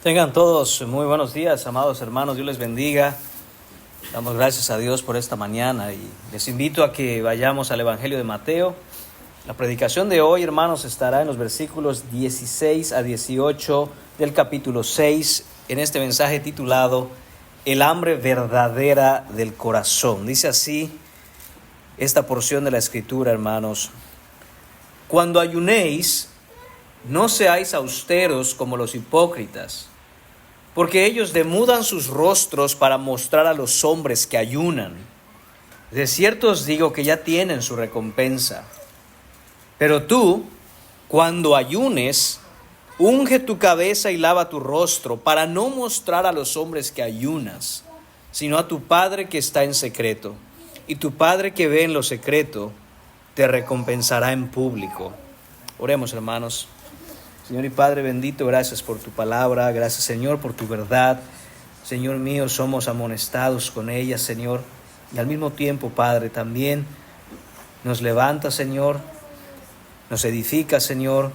Tengan todos muy buenos días, amados hermanos. Dios les bendiga. Damos gracias a Dios por esta mañana y les invito a que vayamos al Evangelio de Mateo. La predicación de hoy, hermanos, estará en los versículos 16 a 18 del capítulo 6, en este mensaje titulado El hambre verdadera del corazón. Dice así esta porción de la Escritura, hermanos: Cuando ayunéis, no seáis austeros como los hipócritas, porque ellos demudan sus rostros para mostrar a los hombres que ayunan. De cierto os digo que ya tienen su recompensa. Pero tú, cuando ayunes, unge tu cabeza y lava tu rostro, para no mostrar a los hombres que ayunas, sino a tu Padre que está en secreto. Y tu Padre que ve en lo secreto, te recompensará en público. Oremos, hermanos. Señor y Padre bendito, gracias por tu palabra, gracias, Señor, por tu verdad. Señor mío, somos amonestados con ella, Señor, y al mismo tiempo, Padre, también nos levanta, Señor, nos edifica, Señor,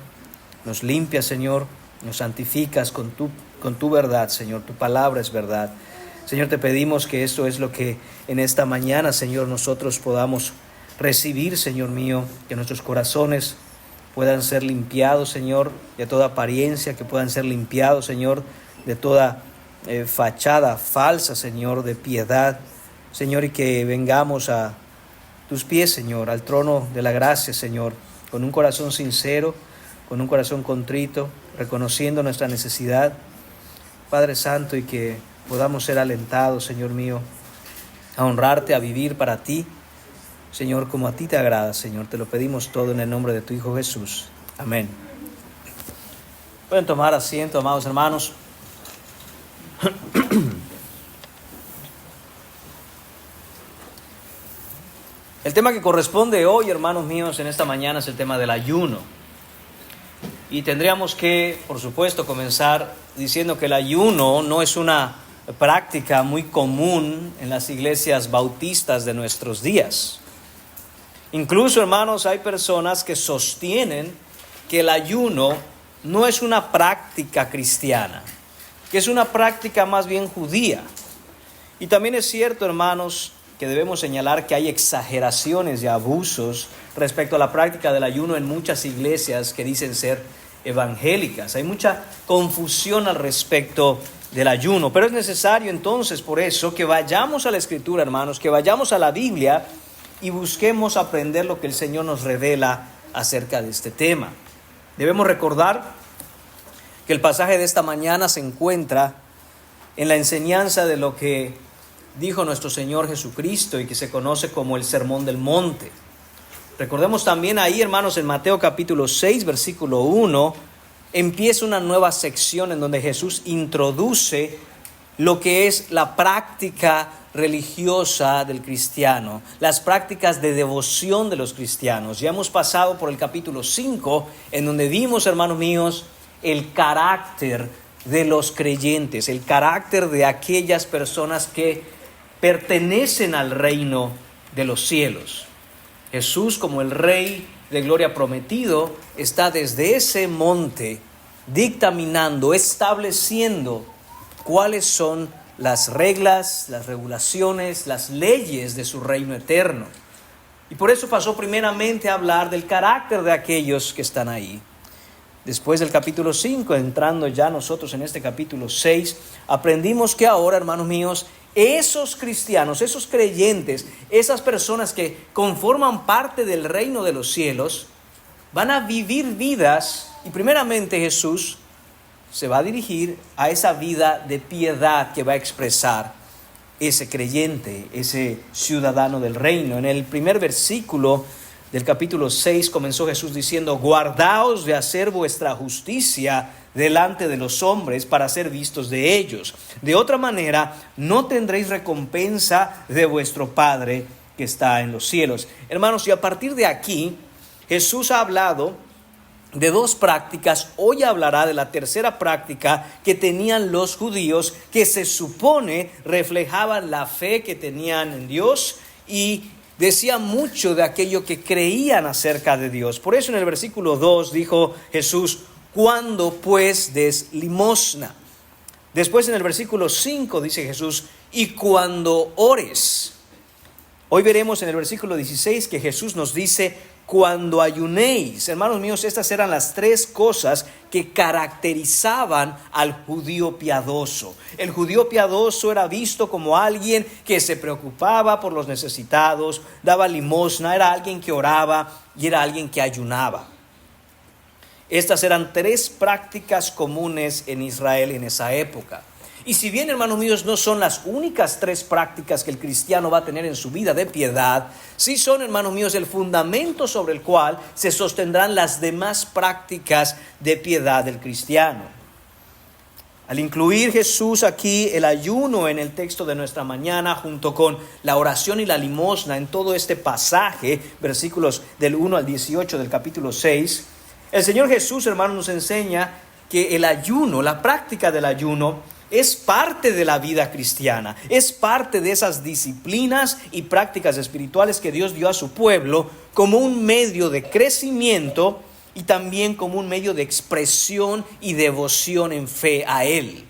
nos limpia, Señor, nos santificas con tu verdad, Señor. Tu palabra es verdad. Señor, te pedimos que esto es lo que en esta mañana, Señor, nosotros podamos recibir, Señor mío, que nuestros corazones puedan ser limpiados, Señor, de toda apariencia, que puedan ser limpiados, Señor, de toda fachada falsa, Señor, de piedad, Señor, y que vengamos a tus pies, Señor, al trono de la gracia, Señor, con un corazón sincero, con un corazón contrito, reconociendo nuestra necesidad, Padre Santo, y que podamos ser alentados, Señor mío, a honrarte, a vivir para ti, Señor, como a ti te agrada, Señor. Te lo pedimos todo en el nombre de tu Hijo Jesús. Amén. Pueden tomar asiento, amados hermanos. El tema que corresponde hoy, hermanos míos, en esta mañana es el tema del ayuno. Y tendríamos que, por supuesto, comenzar diciendo que el ayuno no es una práctica muy común en las iglesias bautistas de nuestros días. Incluso, hermanos, hay personas que sostienen que el ayuno no es una práctica cristiana, que es una práctica más bien judía. Y también es cierto, hermanos, que debemos señalar que hay exageraciones y abusos respecto a la práctica del ayuno en muchas iglesias que dicen ser evangélicas. Hay mucha confusión al respecto del ayuno, pero es necesario entonces por eso que vayamos a la Escritura, hermanos, que vayamos a la Biblia y busquemos aprender lo que el Señor nos revela acerca de este tema. Debemos recordar que el pasaje de esta mañana se encuentra en la enseñanza de lo que dijo nuestro Señor Jesucristo y que se conoce como el Sermón del Monte. Recordemos también ahí, hermanos, en Mateo capítulo 6, versículo 1, empieza una nueva sección en donde Jesús introduce lo que es la práctica religiosa del cristiano, las prácticas de devoción de los cristianos. Ya hemos pasado por el capítulo 5, en donde vimos, hermanos míos, el carácter de los creyentes, el carácter de aquellas personas que pertenecen al reino de los cielos. Jesús, como el Rey de gloria prometido, está desde ese monte dictaminando, estableciendo cuáles son las reglas, las regulaciones, las leyes de su reino eterno. Y por eso pasó primeramente a hablar del carácter de aquellos que están ahí. Después del capítulo 5, entrando ya nosotros en este capítulo 6, aprendimos que ahora, hermanos míos, esos cristianos, esos creyentes, esas personas que conforman parte del reino de los cielos, van a vivir vidas, y primeramente Jesús se va a dirigir a esa vida de piedad que va a expresar ese creyente, ese ciudadano del reino. En el primer versículo del capítulo 6 comenzó Jesús diciendo: guardaos de hacer vuestra justicia delante de los hombres para ser vistos de ellos. De otra manera, no tendréis recompensa de vuestro Padre que está en los cielos. Hermanos, y a partir de aquí, Jesús ha hablado de dos prácticas. Hoy hablará de la tercera práctica que tenían los judíos, que se supone reflejaban la fe que tenían en Dios y decía mucho de aquello que creían acerca de Dios. Por eso en el versículo 2 dijo Jesús: cuando pues des limosna. Después en el versículo 5 dice Jesús, y cuando ores. Hoy veremos en el versículo 16 que Jesús nos dice, cuando ayunéis. Hermanos míos, estas eran las tres cosas que caracterizaban al judío piadoso. El judío piadoso era visto como alguien que se preocupaba por los necesitados, daba limosna, era alguien que oraba y era alguien que ayunaba. Estas eran tres prácticas comunes en Israel en esa época. Y si bien, hermanos míos, no son las únicas tres prácticas que el cristiano va a tener en su vida de piedad, sí son, hermanos míos, el fundamento sobre el cual se sostendrán las demás prácticas de piedad del cristiano. Al incluir Jesús aquí el ayuno en el texto de nuestra mañana, junto con la oración y la limosna en todo este pasaje, versículos del 1 al 18 del capítulo 6, el Señor Jesús, hermanos, nos enseña que el ayuno, la práctica del ayuno, es parte de la vida cristiana, es parte de esas disciplinas y prácticas espirituales que Dios dio a su pueblo como un medio de crecimiento y también como un medio de expresión y devoción en fe a Él.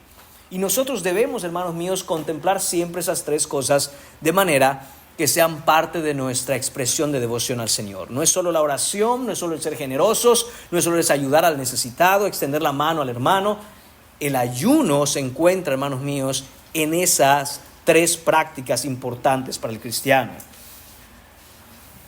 Y nosotros debemos, hermanos míos, contemplar siempre esas tres cosas de manera que sean parte de nuestra expresión de devoción al Señor. No es solo la oración, no es solo el ser generosos, no es solo el ayudar al necesitado, extender la mano al hermano. El ayuno se encuentra, hermanos míos, en esas tres prácticas importantes para el cristiano.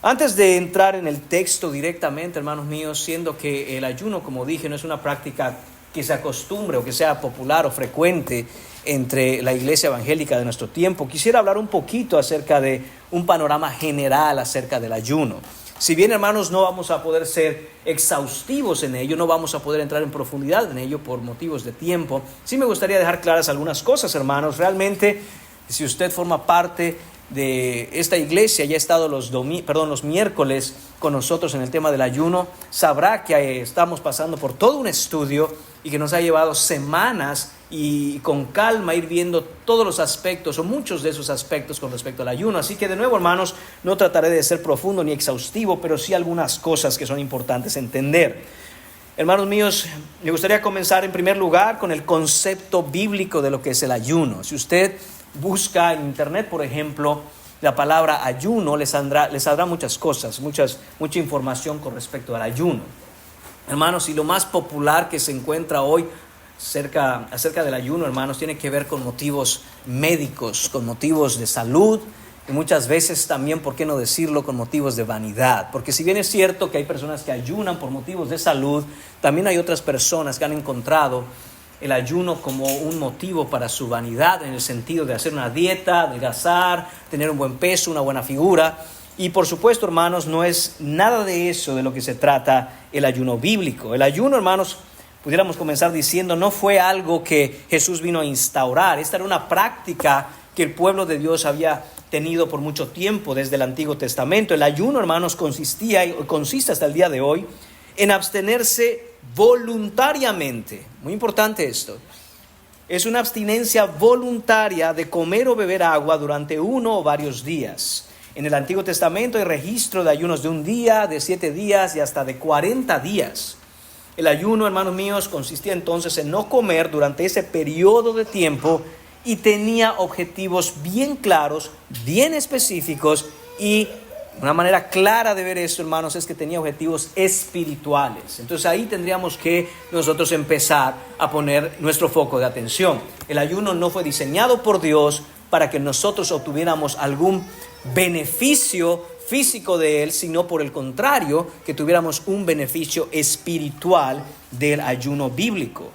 Antes de entrar en el texto directamente, hermanos míos, siendo que el ayuno, como dije, no es una práctica que se acostumbre o que sea popular o frecuente entre la iglesia evangélica de nuestro tiempo, quisiera hablar un poquito acerca de un panorama general acerca del ayuno. Si bien, hermanos, no vamos a poder ser exhaustivos en ello, no vamos a poder entrar en profundidad en ello por motivos de tiempo, sí me gustaría dejar claras algunas cosas, hermanos. Realmente, si usted forma parte de esta iglesia y ha estado los miércoles con nosotros en el tema del ayuno, sabrá que estamos pasando por todo un estudio y que nos ha llevado semanas y con calma ir viendo todos los aspectos o muchos de esos aspectos con respecto al ayuno. Así que de nuevo, hermanos, no trataré de ser profundo ni exhaustivo, pero sí algunas cosas que son importantes entender. Hermanos míos, me gustaría comenzar en primer lugar con el concepto bíblico de lo que es el ayuno. Si usted busca en internet, por ejemplo, la palabra ayuno, les saldrá muchas cosas, mucha información con respecto al ayuno. Hermanos, y lo más popular que se encuentra hoy acerca del ayuno, hermanos, tiene que ver con motivos médicos, con motivos de salud y muchas veces también, ¿por qué no decirlo?, con motivos de vanidad. Porque si bien es cierto que hay personas que ayunan por motivos de salud, también hay otras personas que han encontrado el ayuno como un motivo para su vanidad, en el sentido de hacer una dieta, adelgazar, tener un buen peso, una buena figura. Y por supuesto, hermanos, no es nada de eso de lo que se trata el ayuno bíblico. El ayuno, hermanos, pudiéramos comenzar diciendo, no fue algo que Jesús vino a instaurar. Esta era una práctica que el pueblo de Dios había tenido por mucho tiempo desde el Antiguo Testamento. El ayuno, hermanos, consiste hasta el día de hoy en abstenerse voluntariamente. Muy importante esto. Es una abstinencia voluntaria de comer o beber agua durante 1 o varios días. En el Antiguo Testamento hay registro de ayunos de 1 día, de 7 días y hasta de 40 días. El ayuno, hermanos míos, consistía entonces en no comer durante ese periodo de tiempo y tenía objetivos bien claros, bien específicos, y una manera clara de ver esto, hermanos, es que tenía objetivos espirituales. Entonces ahí tendríamos que nosotros empezar a poner nuestro foco de atención. El ayuno no fue diseñado por Dios para que nosotros obtuviéramos algún beneficio físico de él, sino por el contrario, que tuviéramos un beneficio espiritual del ayuno bíblico.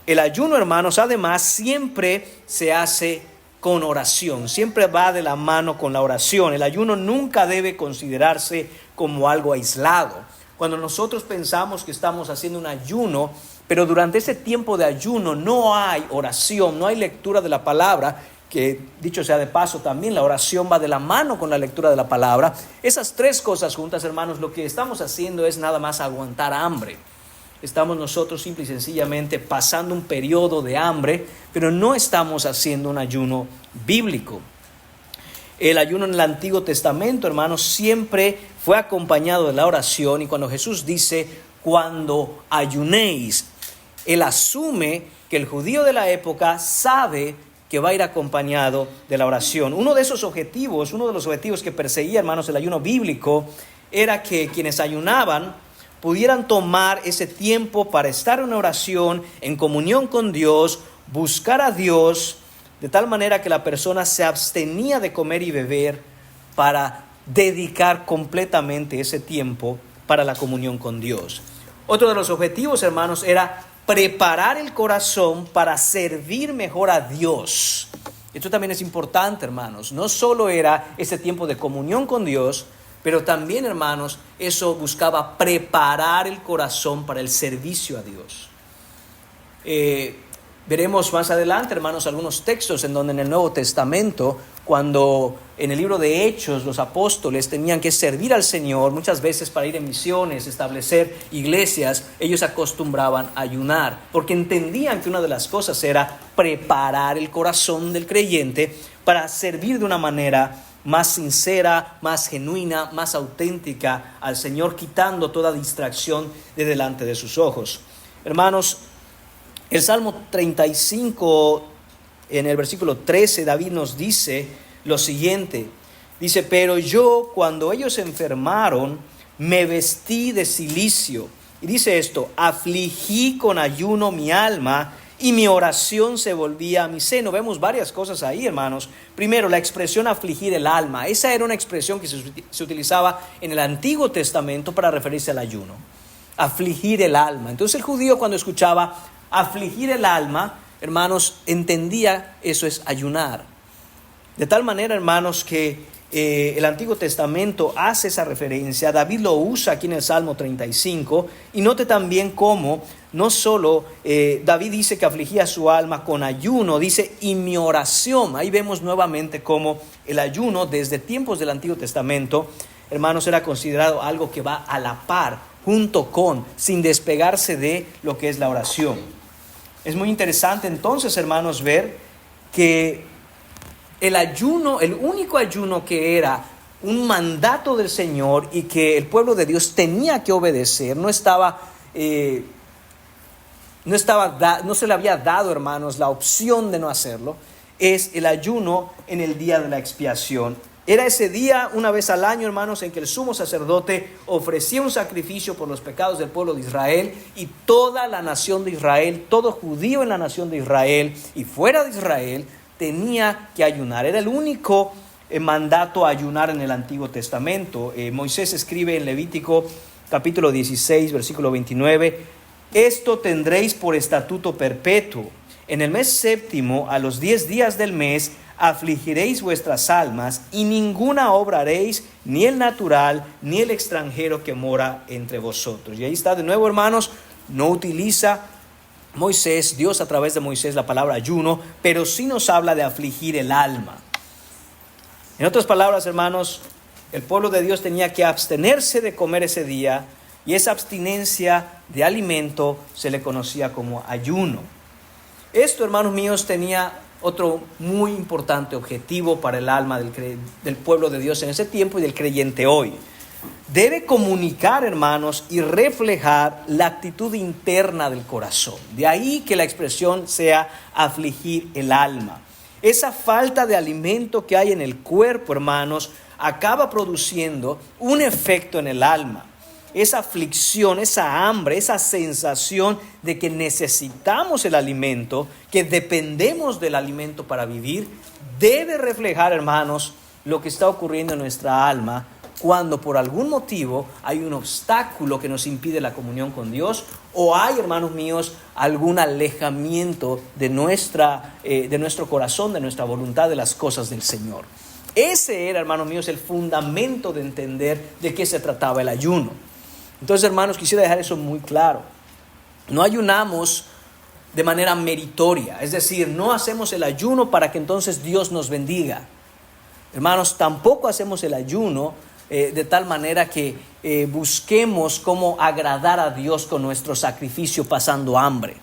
El ayuno, hermanos, además siempre se hace con oración, siempre va de la mano con la oración. El ayuno nunca debe considerarse como algo aislado. Cuando nosotros pensamos que estamos haciendo un ayuno, pero durante ese tiempo de ayuno no hay oración, no hay lectura de la palabra, que dicho sea de paso, también la oración va de la mano con la lectura de la palabra. Esas tres cosas juntas, hermanos, lo que estamos haciendo es nada más aguantar hambre. Estamos nosotros simple y sencillamente pasando un periodo de hambre, pero no estamos haciendo un ayuno bíblico. El ayuno en el Antiguo Testamento, hermanos, siempre fue acompañado de la oración, y cuando Jesús dice, cuando ayunéis, Él asume que el judío de la época sabe que va a ir acompañado de la oración. Uno de los objetivos que perseguía, hermanos, el ayuno bíblico, era que quienes ayunaban pudieran tomar ese tiempo para estar en oración, en comunión con Dios, buscar a Dios, de tal manera que la persona se abstenía de comer y beber para dedicar completamente ese tiempo para la comunión con Dios. Otro de los objetivos, hermanos, era preparar el corazón para servir mejor a Dios. Esto también es importante, hermanos. No solo era ese tiempo de comunión con Dios, pero también, hermanos, eso buscaba preparar el corazón para el servicio a Dios. Veremos más adelante, hermanos, algunos textos en donde en el Nuevo Testamento, cuando en el libro de Hechos los apóstoles tenían que servir al Señor, muchas veces para ir en misiones, establecer iglesias, ellos acostumbraban a ayunar, porque entendían que una de las cosas era preparar el corazón del creyente para servir de una manera más sincera, más genuina, más auténtica al Señor, quitando toda distracción de delante de sus ojos. Hermanos, el Salmo 35, en el versículo 13, David nos dice lo siguiente. Dice, pero yo cuando ellos se enfermaron, me vestí de cilicio. Y dice esto, afligí con ayuno mi alma y mi oración se volvía a mi seno. Vemos varias cosas ahí, hermanos. Primero, la expresión afligir el alma. Esa era una expresión que se utilizaba en el Antiguo Testamento para referirse al ayuno. Afligir el alma. Entonces el judío, cuando escuchaba afligir el alma, hermanos, entendía eso es ayunar. De tal manera, hermanos, que el Antiguo Testamento hace esa referencia. David lo usa aquí en el Salmo 35. Y note también cómo no solo David dice que afligía su alma con ayuno, dice y mi oración. Ahí vemos nuevamente cómo el ayuno desde tiempos del Antiguo Testamento, hermanos, era considerado algo que va a la par, junto con, sin despegarse de lo que es la oración. Es muy interesante entonces, hermanos, ver que el ayuno, el único ayuno que era un mandato del Señor y que el pueblo de Dios tenía que obedecer, no se le había dado, hermanos, la opción de no hacerlo, es el ayuno en el día de la expiación. Era ese día, una vez al año, hermanos, en que el sumo sacerdote ofrecía un sacrificio por los pecados del pueblo de Israel, y toda la nación de Israel, todo judío en la nación de Israel y fuera de Israel, tenía que ayunar. Era el único mandato a ayunar en el Antiguo Testamento. Moisés escribe en Levítico capítulo 16, versículo 29, esto tendréis por estatuto perpetuo. En el mes séptimo, a los 10 días del mes, afligiréis vuestras almas y ninguna obra haréis, ni el natural, ni el extranjero que mora entre vosotros. Y ahí está de nuevo, hermanos, no utiliza Moisés, Dios a través de Moisés, la palabra ayuno, pero sí nos habla de afligir el alma. En otras palabras, hermanos, el pueblo de Dios tenía que abstenerse de comer ese día, y esa abstinencia de alimento se le conocía como ayuno. Esto, hermanos míos, tenía otro muy importante objetivo para el alma del pueblo de Dios en ese tiempo y del creyente hoy. Debe comunicar, hermanos, y reflejar la actitud interna del corazón. De ahí que la expresión sea afligir el alma. Esa falta de alimento que hay en el cuerpo, hermanos, acaba produciendo un efecto en el alma. Esa aflicción, esa hambre, esa sensación de que necesitamos el alimento, que dependemos del alimento para vivir, debe reflejar, hermanos, lo que está ocurriendo en nuestra alma cuando por algún motivo hay un obstáculo que nos impide la comunión con Dios, o hay, hermanos míos, algún alejamiento de nuestro corazón, de nuestra voluntad, de las cosas del Señor. Ese era, hermanos míos, el fundamento de entender de qué se trataba el ayuno. Entonces, hermanos, quisiera dejar eso muy claro. No ayunamos de manera meritoria, es decir, no hacemos el ayuno para que entonces Dios nos bendiga. Hermanos, tampoco hacemos el ayuno de tal manera que busquemos cómo agradar a Dios con nuestro sacrificio pasando hambre.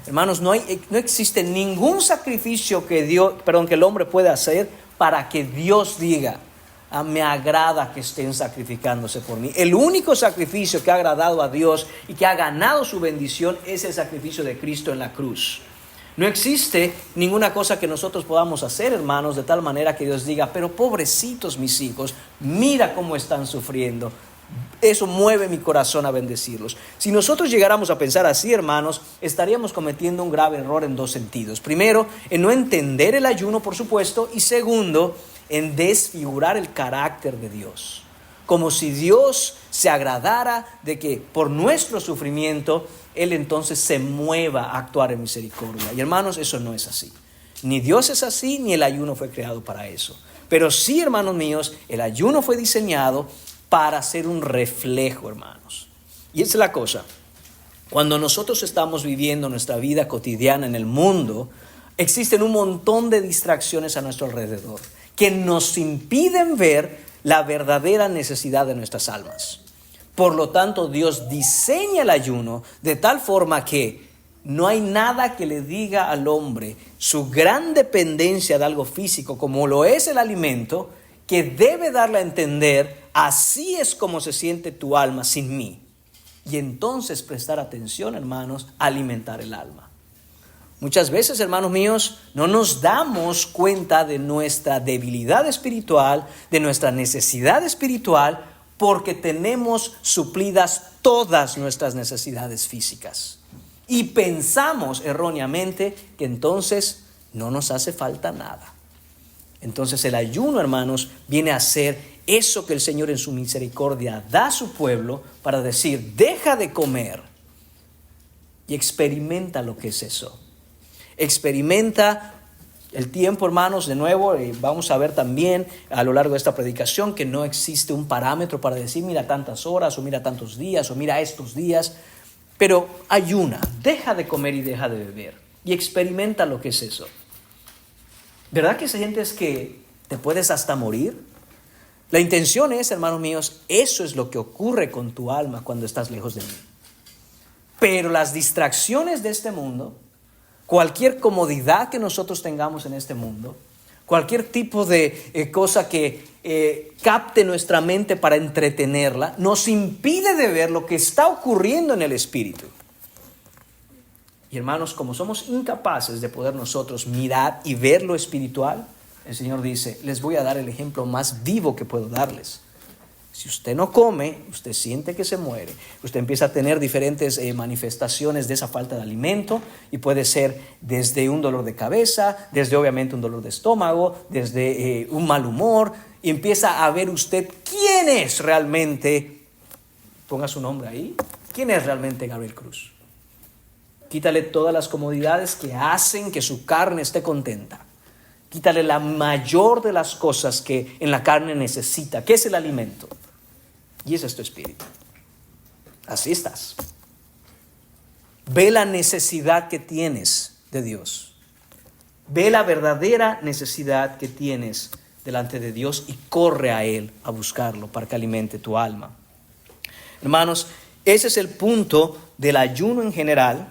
Hermanos, no existe ningún sacrificio que el hombre pueda hacer para que Dios diga, me agrada que estén sacrificándose por mí. El único sacrificio que ha agradado a Dios y que ha ganado su bendición es el sacrificio de Cristo en la cruz. No existe ninguna cosa que nosotros podamos hacer, hermanos, de tal manera que Dios diga, pero pobrecitos mis hijos, mira cómo están sufriendo. Eso mueve mi corazón a bendecirlos. Si nosotros llegáramos a pensar así, hermanos, estaríamos cometiendo un grave error en dos sentidos. Primero, en no entender el ayuno, por supuesto, y segundo, en desfigurar el carácter de Dios. Como si Dios se agradara de que por nuestro sufrimiento Él entonces se mueva a actuar en misericordia. Y hermanos, eso no es así. Ni Dios es así, ni el ayuno fue creado para eso. Pero sí, hermanos míos, el ayuno fue diseñado para ser un reflejo, hermanos. Y esa es la cosa. Cuando nosotros estamos viviendo nuestra vida cotidiana en el mundo, existen un montón de distracciones a nuestro alrededor que nos impiden ver la verdadera necesidad de nuestras almas. Por lo tanto, Dios diseña el ayuno de tal forma que no hay nada que le diga al hombre su gran dependencia de algo físico, como lo es el alimento, que debe darle a entender, así es como se siente tu alma sin mí. Y entonces prestar atención, hermanos, a alimentar el alma. Muchas veces, hermanos míos, no nos damos cuenta de nuestra debilidad espiritual, de nuestra necesidad espiritual, porque tenemos suplidas todas nuestras necesidades físicas. Y pensamos erróneamente que entonces no nos hace falta nada. Entonces el ayuno, hermanos, viene a ser eso que el Señor en su misericordia da a su pueblo para decir, deja de comer y experimenta lo que es eso. Experimenta el tiempo, hermanos. De nuevo, vamos a ver también a lo largo de esta predicación que no existe un parámetro para decir mira tantas horas o mira tantos días o mira estos días. Pero ayuna, deja de comer y deja de beber y experimenta lo que es eso. ¿Verdad que sientes que te puedes hasta morir? La intención es, hermanos míos, eso es lo que ocurre con tu alma cuando estás lejos de mí. Pero las distracciones de este mundo, cualquier comodidad que nosotros tengamos en este mundo, cualquier tipo de cosa que capte nuestra mente para entretenerla, nos impide de ver lo que está ocurriendo en el espíritu. Y hermanos, como somos incapaces de poder nosotros mirar y ver lo espiritual, el Señor dice, les voy a dar el ejemplo más vivo que puedo darles. Si usted no come, usted siente que se muere. Usted empieza a tener diferentes manifestaciones de esa falta de alimento y puede ser desde un dolor de cabeza, desde obviamente un dolor de estómago, desde un mal humor. Y empieza a ver usted quién es realmente, ponga su nombre ahí, quién es realmente Gabriel Cruz. Quítale todas las comodidades que hacen que su carne esté contenta. Quítale la mayor de las cosas que en la carne necesita, que es el alimento. Y ese es tu espíritu. Así estás. Ve la necesidad que tienes de Dios. Ve la verdadera necesidad que tienes delante de Dios y corre a Él a buscarlo para que alimente tu alma. Hermanos, ese es el punto del ayuno en general.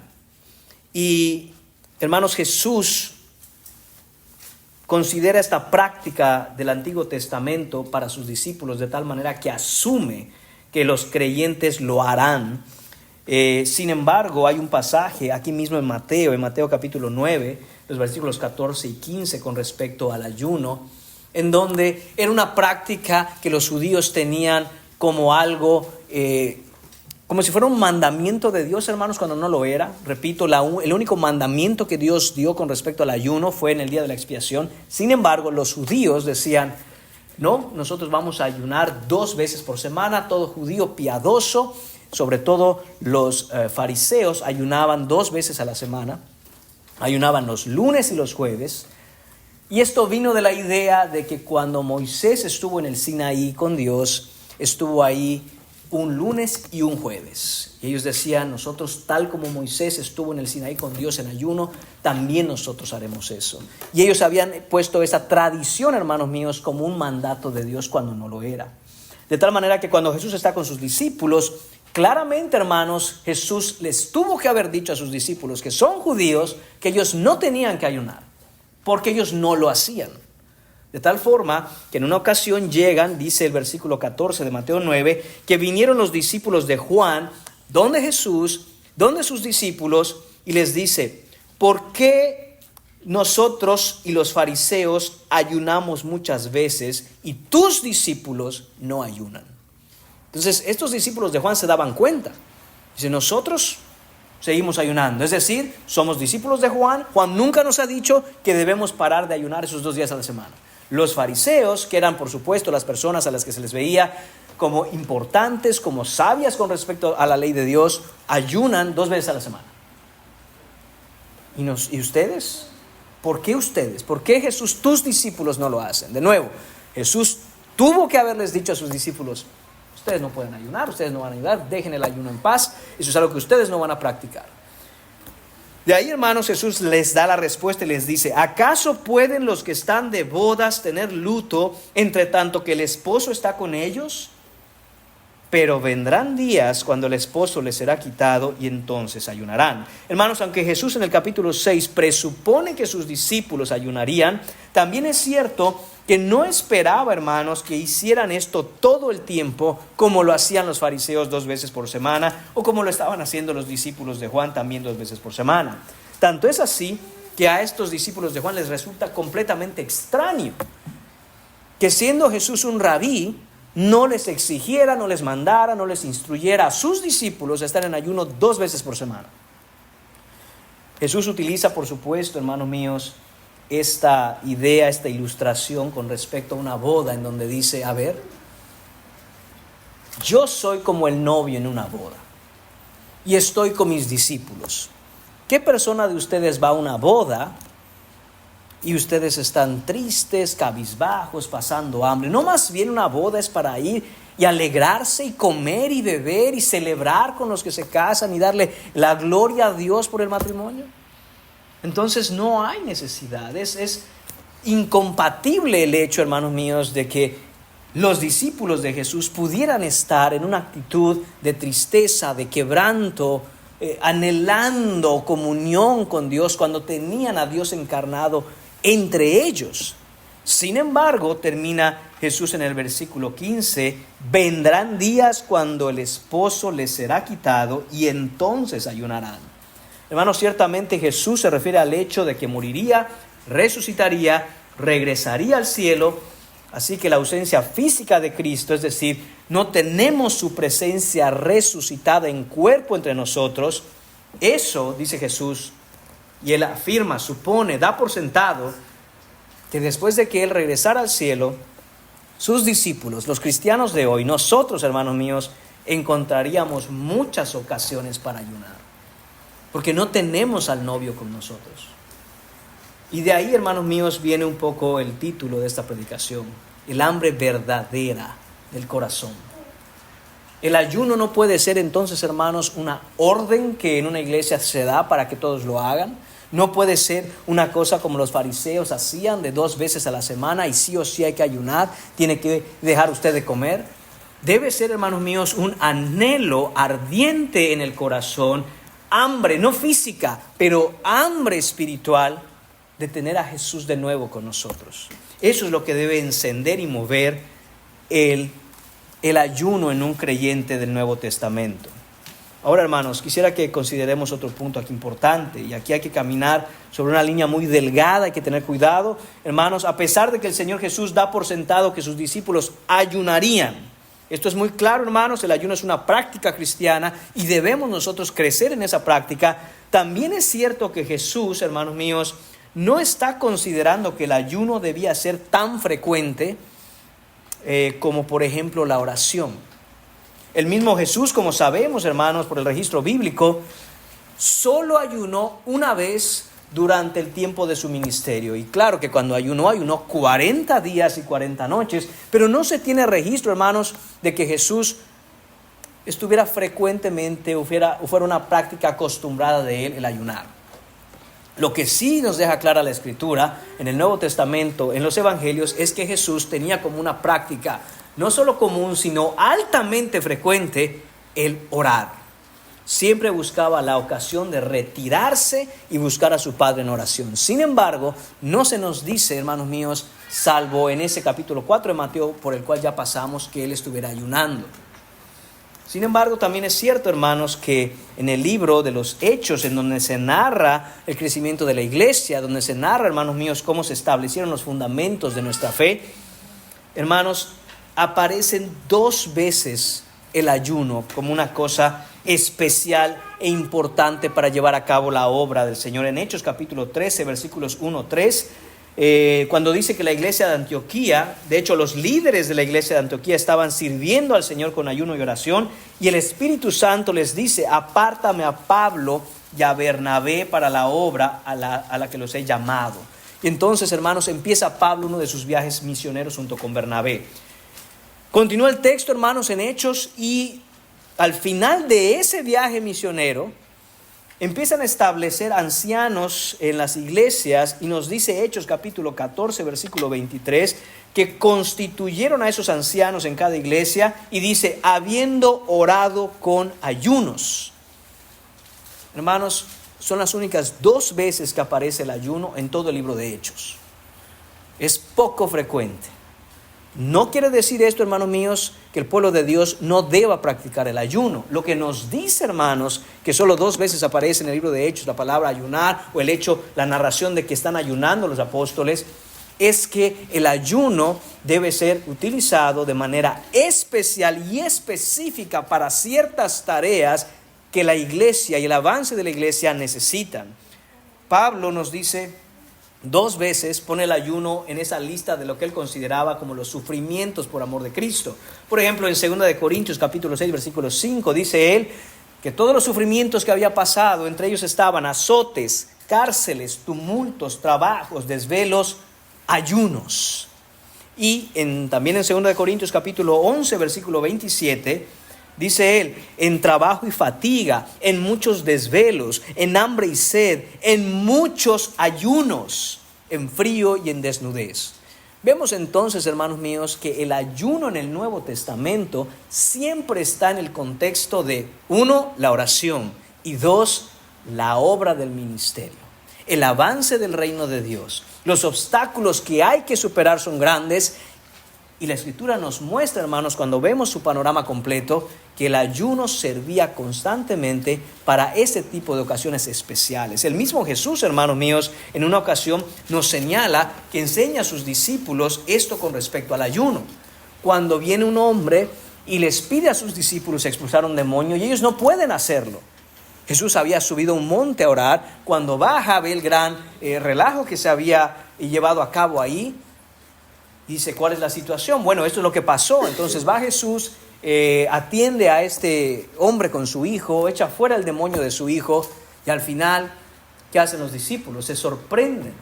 Y, hermanos, Jesús considera esta práctica del Antiguo Testamento para sus discípulos de tal manera que asume que los creyentes lo harán. Sin embargo, hay un pasaje aquí mismo en Mateo capítulo 9, los versículos 14 y 15 con respecto al ayuno, en donde era una práctica que los judíos tenían como algo, como si fuera un mandamiento de Dios, hermanos, cuando no lo era. Repito, el único mandamiento que Dios dio con respecto al ayuno fue en el día de la expiación. Sin embargo, los judíos decían, no, nosotros vamos a ayunar 2 veces por semana. Todo judío piadoso, sobre todo los fariseos, ayunaban 2 veces a la semana. Ayunaban los lunes y los jueves. Y esto vino de la idea de que cuando Moisés estuvo en el Sinaí con Dios, estuvo ahí un lunes y un jueves. Y ellos decían, nosotros tal como Moisés estuvo en el Sinaí con Dios en ayuno, también nosotros haremos eso. Y ellos habían puesto esa tradición, hermanos míos, como un mandato de Dios cuando no lo era. De tal manera que cuando Jesús está con sus discípulos, claramente, hermanos, Jesús les tuvo que haber dicho a sus discípulos que son judíos, que ellos no tenían que ayunar, porque ellos no lo hacían. De tal forma que en una ocasión llegan, dice el versículo 14 de Mateo 9, que vinieron los discípulos de Juan, donde Jesús, donde sus discípulos, y les dice, ¿por qué nosotros y los fariseos ayunamos muchas veces y tus discípulos no ayunan? Entonces, estos discípulos de Juan se daban cuenta. Dice, nosotros seguimos ayunando. Es decir, somos discípulos de Juan. Juan nunca nos ha dicho que debemos parar de ayunar esos 2 días a la semana. Los fariseos, que eran por supuesto las personas a las que se les veía como importantes, como sabias con respecto a la ley de Dios, ayunan 2 veces a la semana. ¿Y ustedes? ¿Por qué ustedes? ¿Por qué Jesús, tus discípulos no lo hacen? De nuevo, Jesús tuvo que haberles dicho a sus discípulos, ustedes no pueden ayunar, ustedes no van a ayudar, dejen el ayuno en paz, eso es algo que ustedes no van a practicar. De ahí, hermanos, Jesús les da la respuesta y les dice, ¿acaso pueden los que están de bodas tener luto entre tanto que el esposo está con ellos? Pero vendrán días cuando el esposo les será quitado y entonces ayunarán. Hermanos, aunque Jesús en el capítulo 6 presupone que sus discípulos ayunarían, también es cierto que no esperaba, hermanos, que hicieran esto todo el tiempo como lo hacían los fariseos 2 veces por semana o como lo estaban haciendo los discípulos de Juan también 2 veces por semana. Tanto es así que a estos discípulos de Juan les resulta completamente extraño que siendo Jesús un rabí, no les exigiera, no les mandara, no les instruyera a sus discípulos a estar en ayuno 2 veces por semana. Jesús utiliza, por supuesto, hermanos míos, esta idea, esta ilustración con respecto a una boda en donde dice, a ver, yo soy como el novio en una boda y estoy con mis discípulos. ¿Qué persona de ustedes va a una boda y ustedes están tristes, cabizbajos, pasando hambre? No, más bien una boda es para ir y alegrarse y comer y beber y celebrar con los que se casan y darle la gloria a Dios por el matrimonio. Entonces no hay necesidad, es incompatible el hecho, hermanos míos, de que los discípulos de Jesús pudieran estar en una actitud de tristeza, de quebranto, anhelando comunión con Dios cuando tenían a Dios encarnado entre ellos. Sin embargo, termina Jesús en el versículo 15, vendrán días cuando el esposo les será quitado y entonces ayunarán. Hermanos, ciertamente Jesús se refiere al hecho de que moriría, resucitaría, regresaría al cielo. Así que la ausencia física de Cristo, es decir, no tenemos su presencia resucitada en cuerpo entre nosotros. Eso, dice Jesús, y Él afirma, supone, da por sentado que después de que Él regresara al cielo, sus discípulos, los cristianos de hoy, nosotros, hermanos míos, encontraríamos muchas ocasiones para ayunar. Porque no tenemos al novio con nosotros. Y de ahí, hermanos míos, viene un poco el título de esta predicación, el hambre verdadera del corazón. El ayuno no puede ser entonces, hermanos, una orden que en una iglesia se da para que todos lo hagan. No puede ser una cosa como los fariseos hacían de 2 veces a la semana y sí o sí hay que ayunar, tiene que dejar usted de comer. Debe ser, hermanos míos, un anhelo ardiente en el corazón, hambre, no física, pero hambre espiritual de tener a Jesús de nuevo con nosotros. Eso es lo que debe encender y mover el ayuno en un creyente del Nuevo Testamento. Ahora, hermanos, quisiera que consideremos otro punto aquí importante, y aquí hay que caminar sobre una línea muy delgada, hay que tener cuidado. Hermanos, a pesar de que el Señor Jesús da por sentado que sus discípulos ayunarían, esto es muy claro, hermanos, el ayuno es una práctica cristiana y debemos nosotros crecer en esa práctica. También es cierto que Jesús, hermanos míos, no está considerando que el ayuno debía ser tan frecuente como por ejemplo la oración. El mismo Jesús, como sabemos, hermanos, por el registro bíblico, solo ayunó una vez durante el tiempo de su ministerio. Y claro que cuando ayunó 40 días y 40 noches, pero no se tiene registro, hermanos, de que Jesús estuviera frecuentemente o fuera una práctica acostumbrada de él el ayunar. Lo que sí nos deja clara la Escritura en el Nuevo Testamento, en los Evangelios, es que Jesús tenía como una práctica no solo común, sino altamente frecuente, el orar. Siempre buscaba la ocasión de retirarse y buscar a su Padre en oración. Sin embargo, no se nos dice, hermanos míos, salvo en ese capítulo 4 de Mateo, por el cual ya pasamos, que él estuviera ayunando. Sin embargo, también es cierto, hermanos, que en el libro de los Hechos, en donde se narra el crecimiento de la iglesia, donde se narra, hermanos míos, cómo se establecieron los fundamentos de nuestra fe, hermanos, aparecen 2 veces el ayuno como una cosa especial e importante para llevar a cabo la obra del Señor. En Hechos capítulo 13, versículos 1-3, cuando dice que la iglesia de Antioquía, de hecho los líderes de la iglesia de Antioquía estaban sirviendo al Señor con ayuno y oración, y el Espíritu Santo les dice: apártame a Pablo y a Bernabé para la obra a la que los he llamado. Y entonces, hermanos, empieza Pablo uno de sus viajes misioneros junto con Bernabé. Continúa el texto, hermanos, en Hechos, y al final de ese viaje misionero empiezan a establecer ancianos en las iglesias, y nos dice Hechos capítulo 14, versículo 23, que constituyeron a esos ancianos en cada iglesia, y dice: habiendo orado con ayunos. Hermanos, son las únicas 2 veces que aparece el ayuno en todo el libro de Hechos. Es poco frecuente. No quiere decir esto, hermanos míos, que el pueblo de Dios no deba practicar el ayuno. Lo que nos dice, hermanos, que solo 2 veces aparece en el libro de Hechos la palabra ayunar, o el hecho, la narración de que están ayunando los apóstoles, es que el ayuno debe ser utilizado de manera especial y específica para ciertas tareas que la iglesia y el avance de la iglesia necesitan. Pablo nos dice 2 veces, pone el ayuno en esa lista de lo que él consideraba como los sufrimientos por amor de Cristo. Por ejemplo, en 2 de Corintios capítulo 6, versículo 5, dice él que todos los sufrimientos que había pasado, entre ellos estaban azotes, cárceles, tumultos, trabajos, desvelos, ayunos. Y también en 2 de Corintios capítulo 11, versículo 27, dice él: en trabajo y fatiga, en muchos desvelos, en hambre y sed, en muchos ayunos, en frío y en desnudez. Vemos entonces, hermanos míos, que el ayuno en el Nuevo Testamento siempre está en el contexto de 1, la oración, y 2, la obra del ministerio, el avance del reino de Dios. Los obstáculos que hay que superar son grandes, y la Escritura nos muestra, hermanos, cuando vemos su panorama completo, que el ayuno servía constantemente para ese tipo de ocasiones especiales. El mismo Jesús, hermanos míos, en una ocasión nos señala que enseña a sus discípulos esto con respecto al ayuno. Cuando viene un hombre y les pide a sus discípulos expulsar un demonio, y ellos no pueden hacerlo. Jesús había subido a un monte a orar. Cuando baja, ve el gran relajo que se había llevado a cabo ahí. Dice: ¿cuál es la situación? Bueno, esto es lo que pasó. Entonces va Jesús, atiende a este hombre con su hijo, echa fuera el demonio de su hijo, y al final, ¿qué hacen los discípulos? Se sorprenden,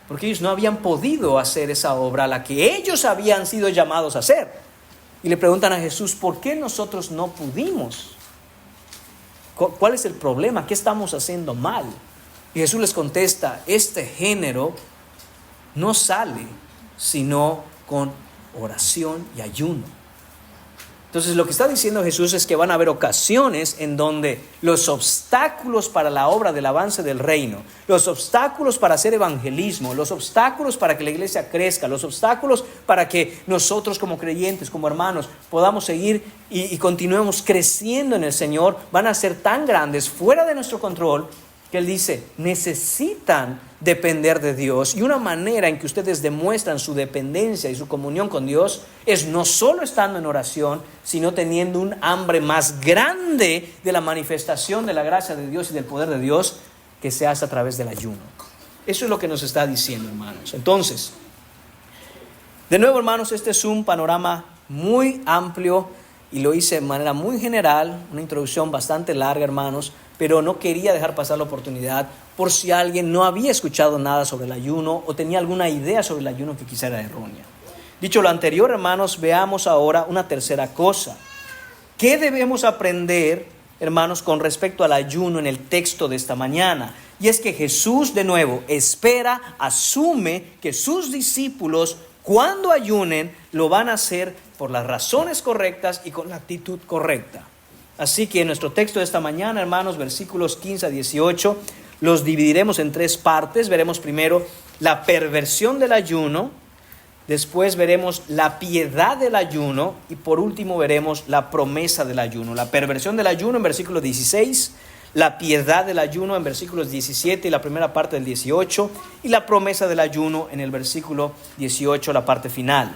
porque ellos no habían podido hacer esa obra a la que ellos habían sido llamados a hacer. Y le preguntan a Jesús: ¿por qué nosotros no pudimos? ¿Cuál es el problema? ¿Qué estamos haciendo mal? Y Jesús les contesta: este género no sale sino con oración y ayuno. Entonces, lo que está diciendo Jesús es que van a haber ocasiones en donde los obstáculos para la obra del avance del reino, los obstáculos para hacer evangelismo, los obstáculos para que la iglesia crezca, los obstáculos para que nosotros como creyentes, como hermanos, podamos seguir y continuemos creciendo en el Señor, van a ser tan grandes, fuera de nuestro control, que Él dice: necesitan depender de Dios, y una manera en que ustedes demuestran su dependencia y su comunión con Dios es no solo estando en oración, sino teniendo un hambre más grande de la manifestación de la gracia de Dios y del poder de Dios, que se hace a través del ayuno. Eso es lo que nos está diciendo, hermanos. Entonces, de nuevo, hermanos, este es un panorama muy amplio y lo hice de manera muy general, una introducción bastante larga, hermanos, pero no quería dejar pasar la oportunidad por si alguien no había escuchado nada sobre el ayuno o tenía alguna idea sobre el ayuno que quizá era errónea. Dicho lo anterior, hermanos, veamos ahora una tercera cosa. ¿Qué debemos aprender, hermanos, con respecto al ayuno en el texto de esta mañana? Y es que Jesús, de nuevo, asume que sus discípulos, cuando ayunen, lo van a hacer por las razones correctas y con la actitud correcta. Así que en nuestro texto de esta mañana, hermanos, versículos 15 a 18, los dividiremos en 3 partes. Veremos primero la perversión del ayuno, Después veremos la piedad del ayuno y por último veremos la promesa del ayuno. La perversión del ayuno en versículo 16, la piedad del ayuno en versículos 17 y la primera parte del 18 y la promesa del ayuno en el versículo 18, la parte final.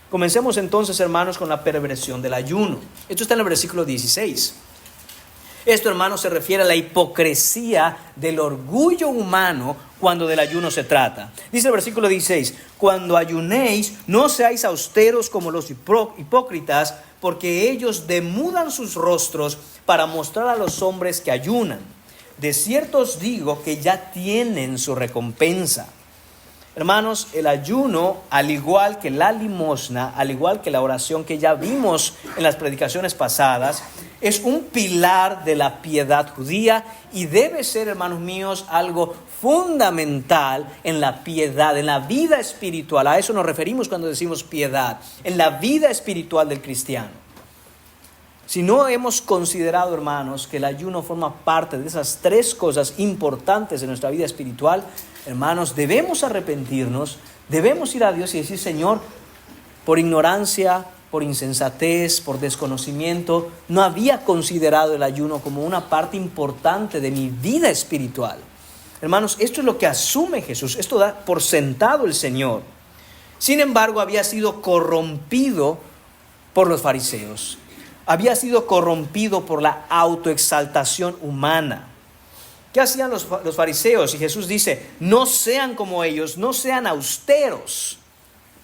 Comencemos entonces, hermanos, con la perversión del ayuno. Esto está en el versículo 16. Esto, hermanos, se refiere a la hipocresía del orgullo humano cuando del ayuno se trata. Dice el versículo 16, cuando ayunéis, no seáis austeros como los hipócritas, porque ellos demudan sus rostros para mostrar a los hombres que ayunan. De cierto os digo que ya tienen su recompensa. Hermanos, el ayuno, al igual que la limosna, al igual que la oración que ya vimos en las predicaciones pasadas, es un pilar de la piedad judía y debe ser, hermanos míos, algo fundamental en la piedad, en la vida espiritual. A eso nos referimos cuando decimos piedad, en la vida espiritual del cristiano. Si no hemos considerado, hermanos, que el ayuno forma parte de esas tres cosas importantes de nuestra vida espiritual, hermanos, debemos arrepentirnos, debemos ir a Dios y decir, Señor, por ignorancia, por insensatez, por desconocimiento, no había considerado el ayuno como una parte importante de mi vida espiritual. Hermanos, esto es lo que asume Jesús, esto da por sentado el Señor. Sin embargo, había sido corrompido por los fariseos, había sido corrompido por la autoexaltación humana. ¿Qué hacían los fariseos? Y Jesús dice, no sean como ellos, no sean austeros.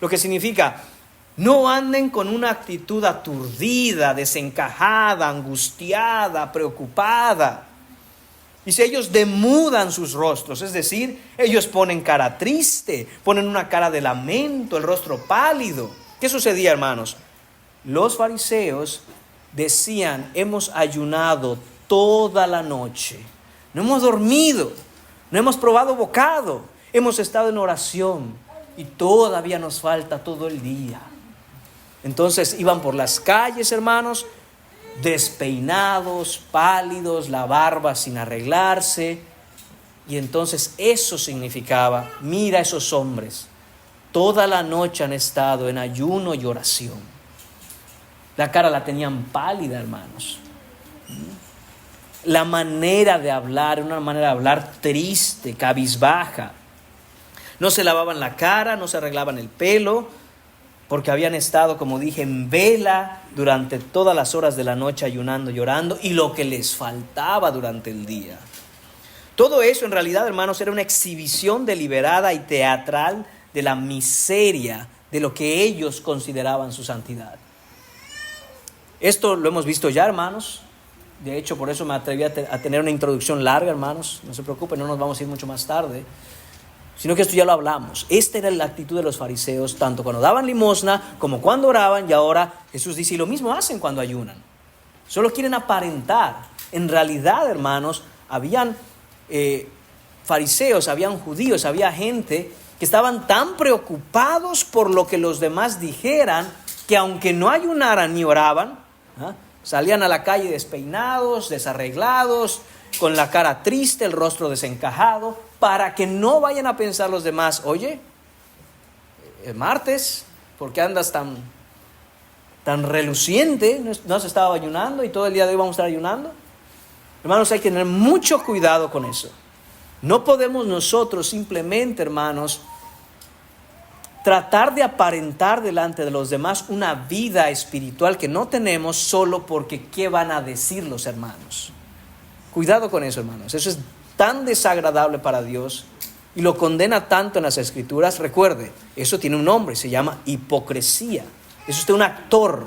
Lo que significa, no anden con una actitud aturdida, desencajada, angustiada, preocupada. Dice, ellos demudan sus rostros, es decir, ellos ponen cara triste, ponen una cara de lamento, el rostro pálido. ¿Qué sucedía, hermanos? Los fariseos decían, hemos ayunado toda la noche. No hemos dormido, no hemos probado bocado, hemos estado en oración y todavía nos falta todo el día. Entonces iban por las calles, hermanos, despeinados, pálidos, la barba sin arreglarse. Y entonces eso significaba, mira esos hombres, toda la noche han estado en ayuno y oración. La cara la tenían pálida, hermanos. La manera de hablar, una manera de hablar triste, cabizbaja. No se lavaban la cara, no se arreglaban el pelo, porque habían estado, como dije, en vela durante todas las horas de la noche ayunando, llorando, y lo que les faltaba durante el día. Todo eso, en realidad, hermanos, era una exhibición deliberada y teatral de la miseria de lo que ellos consideraban su santidad. Esto lo hemos visto ya, hermanos. De hecho, por eso me atreví a tener una introducción larga, hermanos. No se preocupen, no nos vamos a ir mucho más tarde. Sino que esto ya lo hablamos. Esta era la actitud de los fariseos, tanto cuando daban limosna como cuando oraban. Y ahora Jesús dice, y lo mismo hacen cuando ayunan. Solo quieren aparentar. En realidad, hermanos, habían fariseos, habían judíos, había gente que estaban tan preocupados por lo que los demás dijeran, que aunque no ayunaran ni oraban, salían a la calle despeinados, desarreglados, con la cara triste, el rostro desencajado, para que no vayan a pensar los demás, oye, es martes, ¿por qué andas tan reluciente? ¿No has estado ayunando y todo el día de hoy vamos a estar ayunando? Hermanos, hay que tener mucho cuidado con eso. No podemos nosotros simplemente, hermanos, tratar de aparentar delante de los demás una vida espiritual que no tenemos solo porque ¿qué van a decir los hermanos? Cuidado con eso, hermanos. Eso es tan desagradable para Dios y lo condena tanto en las Escrituras. Recuerde, eso tiene un nombre, se llama hipocresía. Es usted un actor.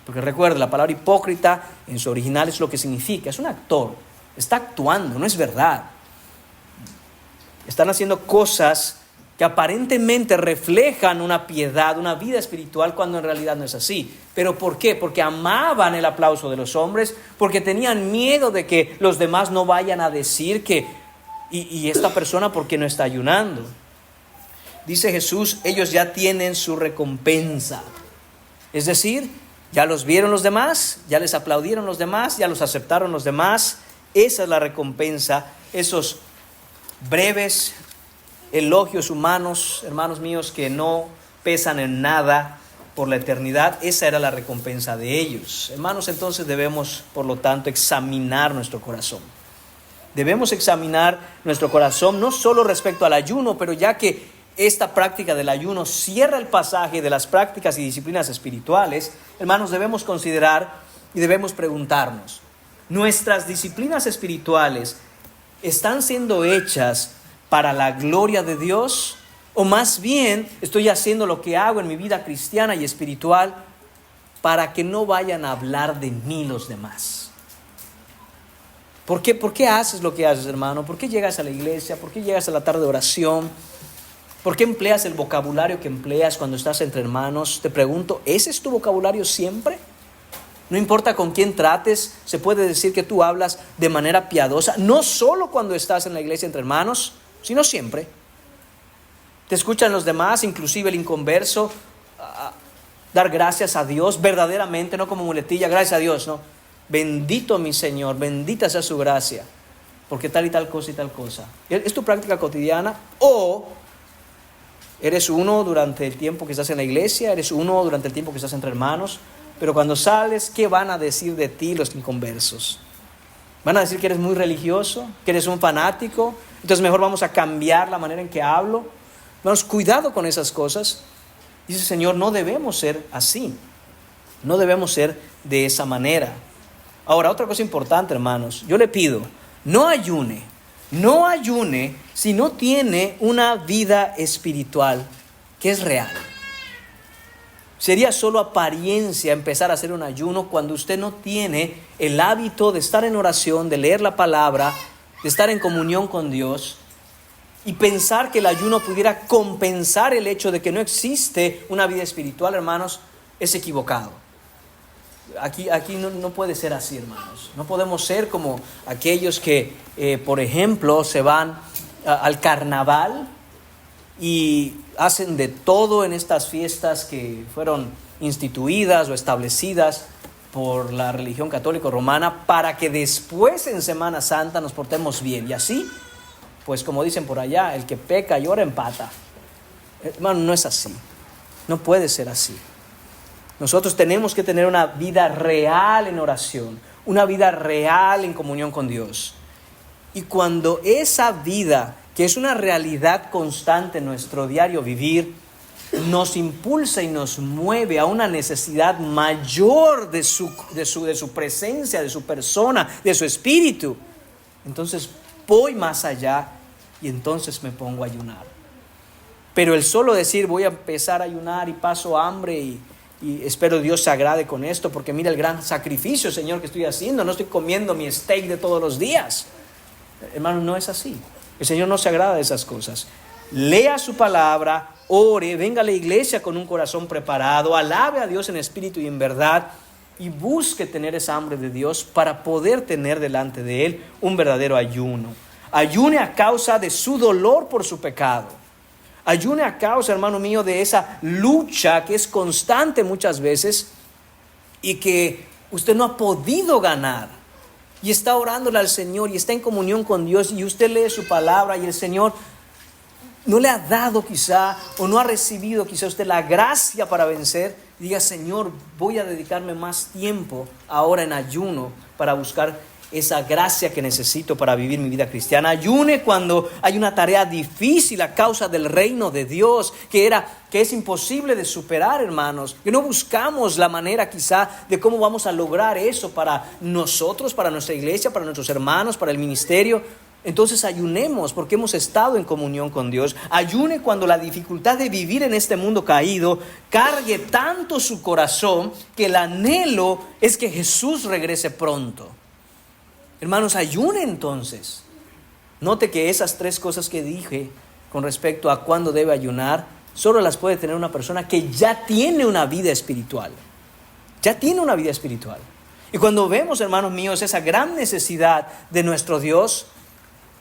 Porque recuerde, la palabra hipócrita en su original es lo que significa. Es un actor. Está actuando, no es verdad. Están haciendo cosas que aparentemente reflejan una piedad, una vida espiritual, cuando en realidad no es así. ¿Pero por qué? Porque amaban el aplauso de los hombres, porque tenían miedo de que los demás no vayan a decir que, y esta persona, ¿por qué no está ayunando? Dice Jesús, ellos ya tienen su recompensa. Es decir, ya los vieron los demás, ya les aplaudieron los demás, ya los aceptaron los demás. Esa es la recompensa, esos breves elogios humanos, hermanos míos, que no pesan en nada por la eternidad. Esa era la recompensa de ellos. Hermanos, entonces debemos, por lo tanto, examinar nuestro corazón. Debemos examinar nuestro corazón no solo respecto al ayuno, pero ya que esta práctica del ayuno cierra el pasaje de las prácticas y disciplinas espirituales, hermanos, debemos considerar y debemos preguntarnos, ¿nuestras disciplinas espirituales están siendo hechas para la gloria de Dios? ¿O más bien estoy haciendo lo que hago en mi vida cristiana y espiritual para que no vayan a hablar de mí los demás? ¿Por qué haces lo que haces, hermano? ¿Por qué llegas a la iglesia? ¿Por qué llegas a la tarde de oración? ¿Por qué empleas el vocabulario que empleas cuando estás entre hermanos? Te pregunto, ¿ese es tu vocabulario siempre? No importa con quién trates, se puede decir que tú hablas de manera piadosa, no solo cuando estás en la iglesia entre hermanos, sino siempre. Te escuchan los demás, inclusive el inconverso, dar gracias a Dios verdaderamente, no como muletilla, gracias a Dios, no. Bendito mi Señor, bendita sea su gracia, porque tal y tal cosa y tal cosa. ¿Es tu práctica cotidiana? ¿O eres uno durante el tiempo que estás en la iglesia? ¿Eres uno durante el tiempo que estás entre hermanos? Pero cuando sales, ¿qué van a decir de ti los inconversos? ¿Van a decir que eres muy religioso? ¿Que eres un fanático? Entonces mejor vamos a cambiar la manera en que hablo. Vamos, cuidado con esas cosas. Dice el Señor, no debemos ser así. No debemos ser de esa manera. Ahora, otra cosa importante, hermanos. Yo le pido, no ayune si no tiene una vida espiritual que es real. Sería solo apariencia empezar a hacer un ayuno cuando usted no tiene el hábito de estar en oración, de leer la palabra, de estar en comunión con Dios, y pensar que el ayuno pudiera compensar el hecho de que no existe una vida espiritual, hermanos, es equivocado. Aquí no puede ser así, hermanos. No podemos ser como aquellos que, por ejemplo, se van al carnaval y hacen de todo en estas fiestas que fueron instituidas o establecidas por la religión católica romana para que después en Semana Santa nos portemos bien. Y así, pues como dicen por allá, el que peca y ora empata. Hermano, no es así. No puede ser así. Nosotros tenemos que tener una vida real en oración, una vida real en comunión con Dios. Y cuando esa vida, que es una realidad constante en nuestro diario vivir, nos impulsa y nos mueve a una necesidad mayor de su presencia, de su persona, de su espíritu, entonces voy más allá y entonces me pongo a ayunar. Pero el solo decir voy a empezar a ayunar y paso hambre y espero Dios se agrade con esto, porque mira el gran sacrificio, Señor, que estoy haciendo. No estoy comiendo mi steak de todos los días. Hermano, no es así. El Señor no se agrada de esas cosas. Lea su palabra, ore, venga a la iglesia con un corazón preparado, alabe a Dios en espíritu y en verdad, y busque tener esa hambre de Dios para poder tener delante de Él un verdadero ayuno. Ayune a causa de su dolor por su pecado. Ayune a causa, hermano mío, de esa lucha que es constante muchas veces y que usted no ha podido ganar. Y está orándole al Señor y está en comunión con Dios y usted lee su palabra y el Señor no le ha dado quizá o no ha recibido quizá usted la gracia para vencer. Diga, Señor, voy a dedicarme más tiempo ahora en ayuno para buscar esa gracia que necesito para vivir mi vida cristiana. Ayune cuando hay una tarea difícil a causa del reino de Dios, que es imposible de superar, hermanos. Que no buscamos la manera quizá de cómo vamos a lograr eso para nosotros, para nuestra iglesia, para nuestros hermanos, para el ministerio. Entonces ayunemos porque hemos estado en comunión con Dios. Ayune cuando la dificultad de vivir en este mundo caído cargue tanto su corazón que el anhelo es que Jesús regrese pronto. Hermanos, ayune entonces. Note que esas tres cosas que dije con respecto a cuándo debe ayunar, solo las puede tener una persona que ya tiene una vida espiritual. Ya tiene una vida espiritual. Y cuando vemos, hermanos míos, esa gran necesidad de nuestro Dios,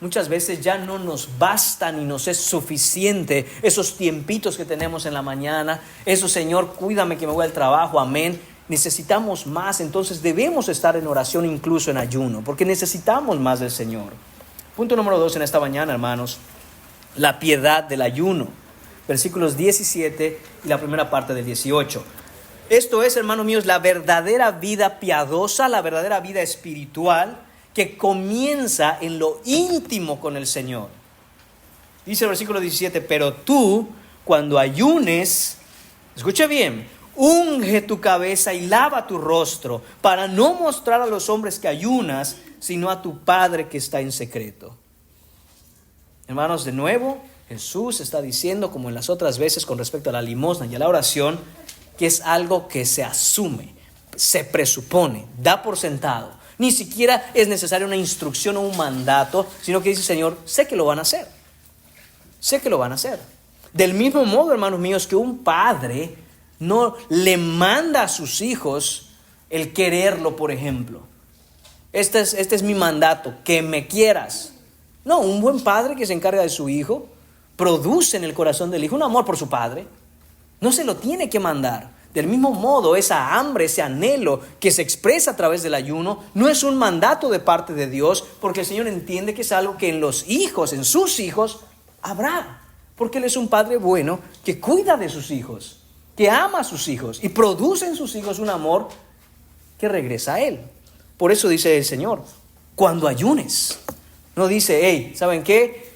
muchas veces ya no nos basta ni nos es suficiente esos tiempitos que tenemos en la mañana. Eso, Señor, cuídame que me voy al trabajo, amén. Necesitamos más, entonces debemos estar en oración, incluso en ayuno, porque necesitamos más del Señor. Punto número 2 en esta mañana, hermanos, la piedad del ayuno. versículos 17 y la primera parte del 18. Esto es, hermanos míos, la verdadera vida piadosa, la verdadera vida espiritual que comienza en lo íntimo con el Señor. Dice el versículo 17, pero tú, cuando ayunes, escuche bien, unge tu cabeza y lava tu rostro, para no mostrar a los hombres que ayunas, sino a tu Padre que está en secreto. Hermanos, de nuevo, Jesús está diciendo, como en las otras veces con respecto a la limosna y a la oración, que es algo que se asume, se presupone, da por sentado. Ni siquiera es necesaria una instrucción o un mandato, sino que dice, Señor, sé que lo van a hacer. Sé que lo van a hacer. Del mismo modo, hermanos míos, que un padre no le manda a sus hijos el quererlo, por ejemplo. Este es mi mandato, que me quieras. No, un buen padre que se encarga de su hijo produce en el corazón del hijo un amor por su padre. No se lo tiene que mandar. Del mismo modo, esa hambre, ese anhelo que se expresa a través del ayuno, no es un mandato de parte de Dios, porque el Señor entiende que es algo que en los hijos, en sus hijos, habrá. Porque Él es un padre bueno que cuida de sus hijos, que ama a sus hijos y produce en sus hijos un amor que regresa a Él. Por eso dice el Señor, cuando ayunes. No dice, hey, ¿saben qué?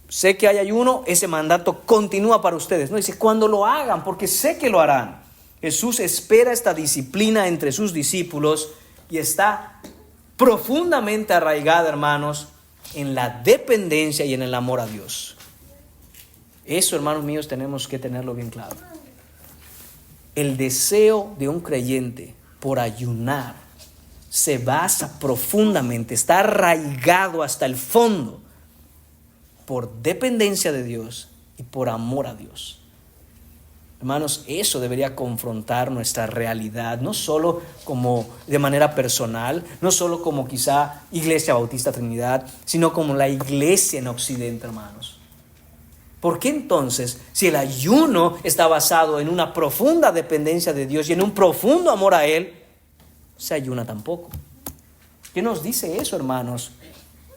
Sé que hay ayuno, ese mandato continúa para ustedes. No, dice, cuando lo hagan, porque sé que lo harán. Jesús espera esta disciplina entre sus discípulos y está profundamente arraigada, hermanos, en la dependencia y en el amor a Dios. Eso, hermanos míos, tenemos que tenerlo bien claro. El deseo de un creyente por ayunar se basa profundamente, está arraigado hasta el fondo por dependencia de Dios y por amor a Dios. Hermanos, eso debería confrontar nuestra realidad, no solo como de manera personal, no solo como quizá Iglesia Bautista Trinidad, sino como la iglesia en Occidente, hermanos. ¿Por qué entonces, si el ayuno está basado en una profunda dependencia de Dios y en un profundo amor a Él, se ayuna tampoco? ¿Qué nos dice eso, hermanos,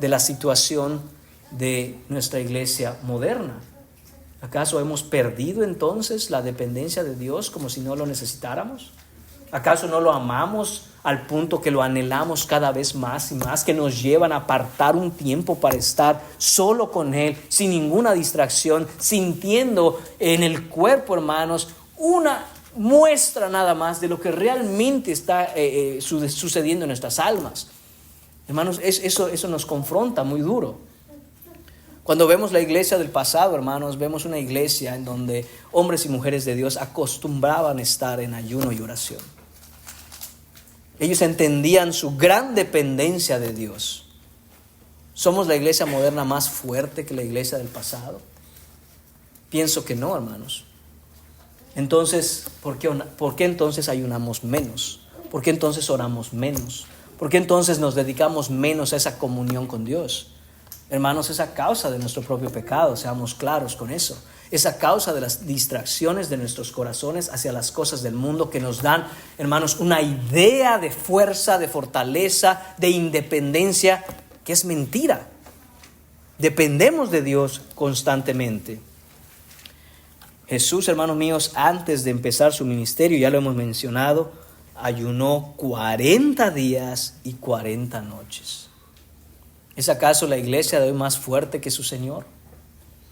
de la situación de nuestra iglesia moderna? ¿Acaso hemos perdido entonces la dependencia de Dios como si no lo necesitáramos? ¿Acaso no lo amamos al punto que lo anhelamos cada vez más y más, que nos llevan a apartar un tiempo para estar solo con Él, sin ninguna distracción, sintiendo en el cuerpo, hermanos, una muestra nada más de lo que realmente está sucediendo en nuestras almas? Hermanos, eso nos confronta muy duro. Cuando vemos la iglesia del pasado, hermanos, vemos una iglesia en donde hombres y mujeres de Dios acostumbraban estar en ayuno y oración. Ellos entendían su gran dependencia de Dios. ¿Somos la iglesia moderna más fuerte que la iglesia del pasado? Pienso que no, hermanos. Entonces, ¿por qué entonces ayunamos menos? ¿Por qué entonces oramos menos? ¿Por qué entonces nos dedicamos menos a esa comunión con Dios? Hermanos, es a causa de nuestro propio pecado, seamos claros con eso. Es a causa de las distracciones de nuestros corazones hacia las cosas del mundo que nos dan, hermanos, una idea de fuerza, de fortaleza, de independencia, que es mentira. Dependemos de Dios constantemente. Jesús, hermanos míos, antes de empezar su ministerio, ya lo hemos mencionado, ayunó 40 días y 40 noches. ¿Es acaso la iglesia de hoy más fuerte que su Señor?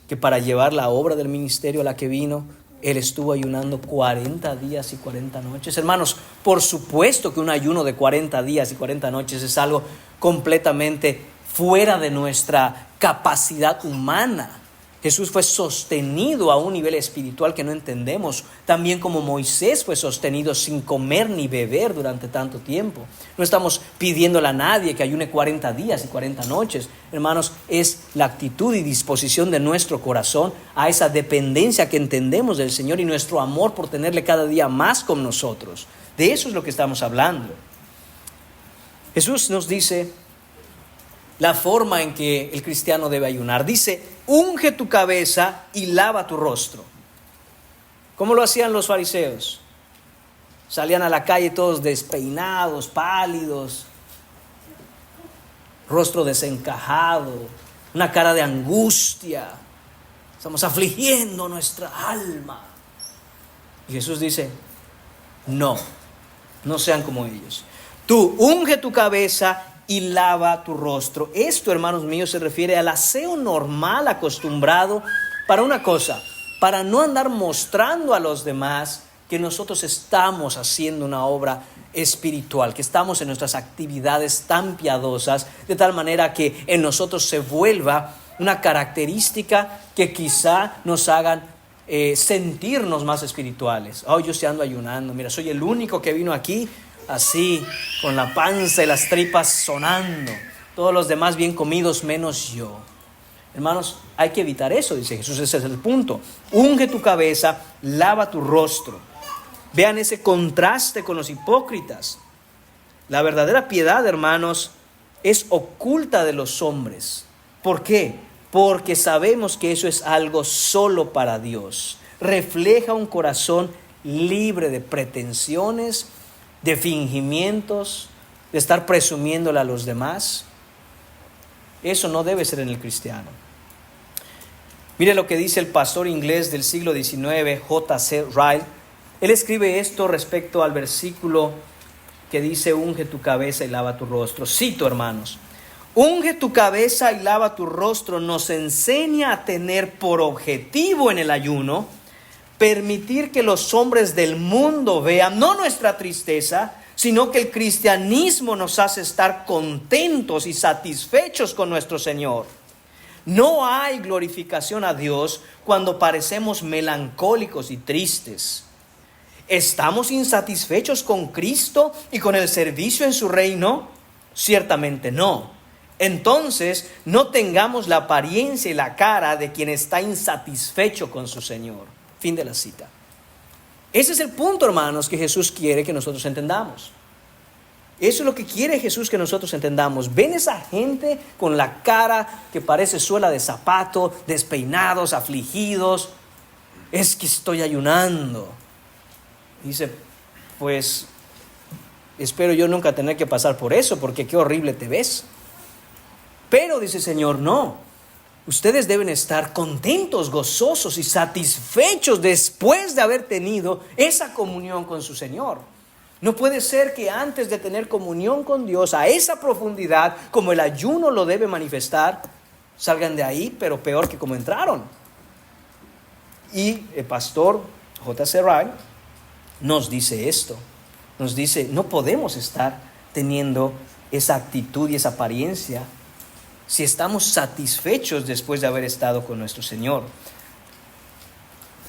Que para llevar la obra del ministerio a la que vino, Él estuvo ayunando 40 días y 40 noches. Hermanos, por supuesto que un ayuno de 40 días y 40 noches es algo completamente fuera de nuestra capacidad humana. Jesús fue sostenido a un nivel espiritual que no entendemos, también como Moisés fue sostenido sin comer ni beber durante tanto tiempo. No estamos pidiéndole a nadie que ayune 40 días y 40 noches. Hermanos, es la actitud y disposición de nuestro corazón a esa dependencia que entendemos del Señor y nuestro amor por tenerle cada día más con nosotros. De eso es lo que estamos hablando. Jesús nos dice la forma en que el cristiano debe ayunar. Dice, unge tu cabeza y lava tu rostro. ¿Cómo lo hacían los fariseos? Salían a la calle todos despeinados, pálidos, rostro desencajado, una cara de angustia, Estamos afligiendo nuestra alma. Y Jesús dice, no sean como ellos. Tú unge tu cabeza y lava tu rostro. Esto, hermanos míos, se refiere al aseo normal acostumbrado para una cosa, para no andar mostrando a los demás que nosotros estamos haciendo una obra espiritual, que estamos en nuestras actividades tan piadosas, de tal manera que en nosotros se vuelva una característica que quizá nos hagan sentirnos más espirituales. Yo sí ando ayunando, mira, soy el único que vino aquí así, con la panza y las tripas sonando, todos los demás bien comidos menos yo. Hermanos, hay que evitar eso, dice Jesús, ese es el punto. Unge tu cabeza, lava tu rostro. Vean ese contraste con los hipócritas. La verdadera piedad, hermanos, es oculta de los hombres. ¿Por qué? Porque sabemos que eso es algo solo para Dios. Refleja un corazón libre de pretensiones, de fingimientos, de estar presumiéndole a los demás. Eso no debe ser en el cristiano. Mire lo que dice el pastor inglés del siglo XIX, J.C. Ryle. Él escribe esto respecto al versículo que dice, unge tu cabeza y lava tu rostro. Cito, hermanos. Unge tu cabeza y lava tu rostro nos enseña a tener por objetivo en el ayuno permitir que los hombres del mundo vean no nuestra tristeza, sino que el cristianismo nos hace estar contentos y satisfechos con nuestro Señor. No hay glorificación a Dios cuando parecemos melancólicos y tristes. ¿Estamos insatisfechos con Cristo y con el servicio en su reino? Ciertamente no. Entonces, no tengamos la apariencia y la cara de quien está insatisfecho con su Señor. Fin de la cita. Ese es el punto, hermanos, que Jesús quiere que nosotros entendamos. Eso es lo que quiere Jesús que nosotros entendamos. ¿Ven esa gente con la cara que parece suela de zapato, despeinados, afligidos? Es que estoy ayunando. Dice, pues, espero yo nunca tener que pasar por eso, porque qué horrible te ves. Pero, dice el Señor, no. Ustedes deben estar contentos, gozosos y satisfechos después de haber tenido esa comunión con su Señor. No puede ser que antes de tener comunión con Dios a esa profundidad, como el ayuno lo debe manifestar, salgan de ahí, pero peor que como entraron. Y el pastor J.C. Ryle nos dice esto. Nos dice, no podemos estar teniendo esa actitud y esa apariencia si estamos satisfechos después de haber estado con nuestro Señor.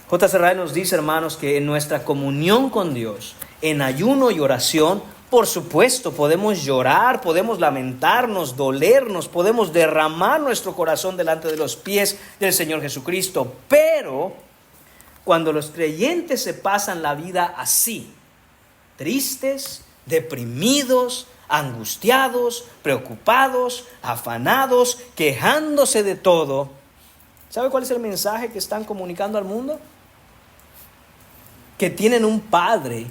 J.C. Ryle nos dice, hermanos, que en nuestra comunión con Dios, en ayuno y oración, por supuesto, podemos llorar, podemos lamentarnos, dolernos, podemos derramar nuestro corazón delante de los pies del Señor Jesucristo. Pero cuando los creyentes se pasan la vida así, tristes, deprimidos, angustiados, preocupados, afanados, quejándose de todo, ¿sabe cuál es el mensaje que están comunicando al mundo? Que tienen un padre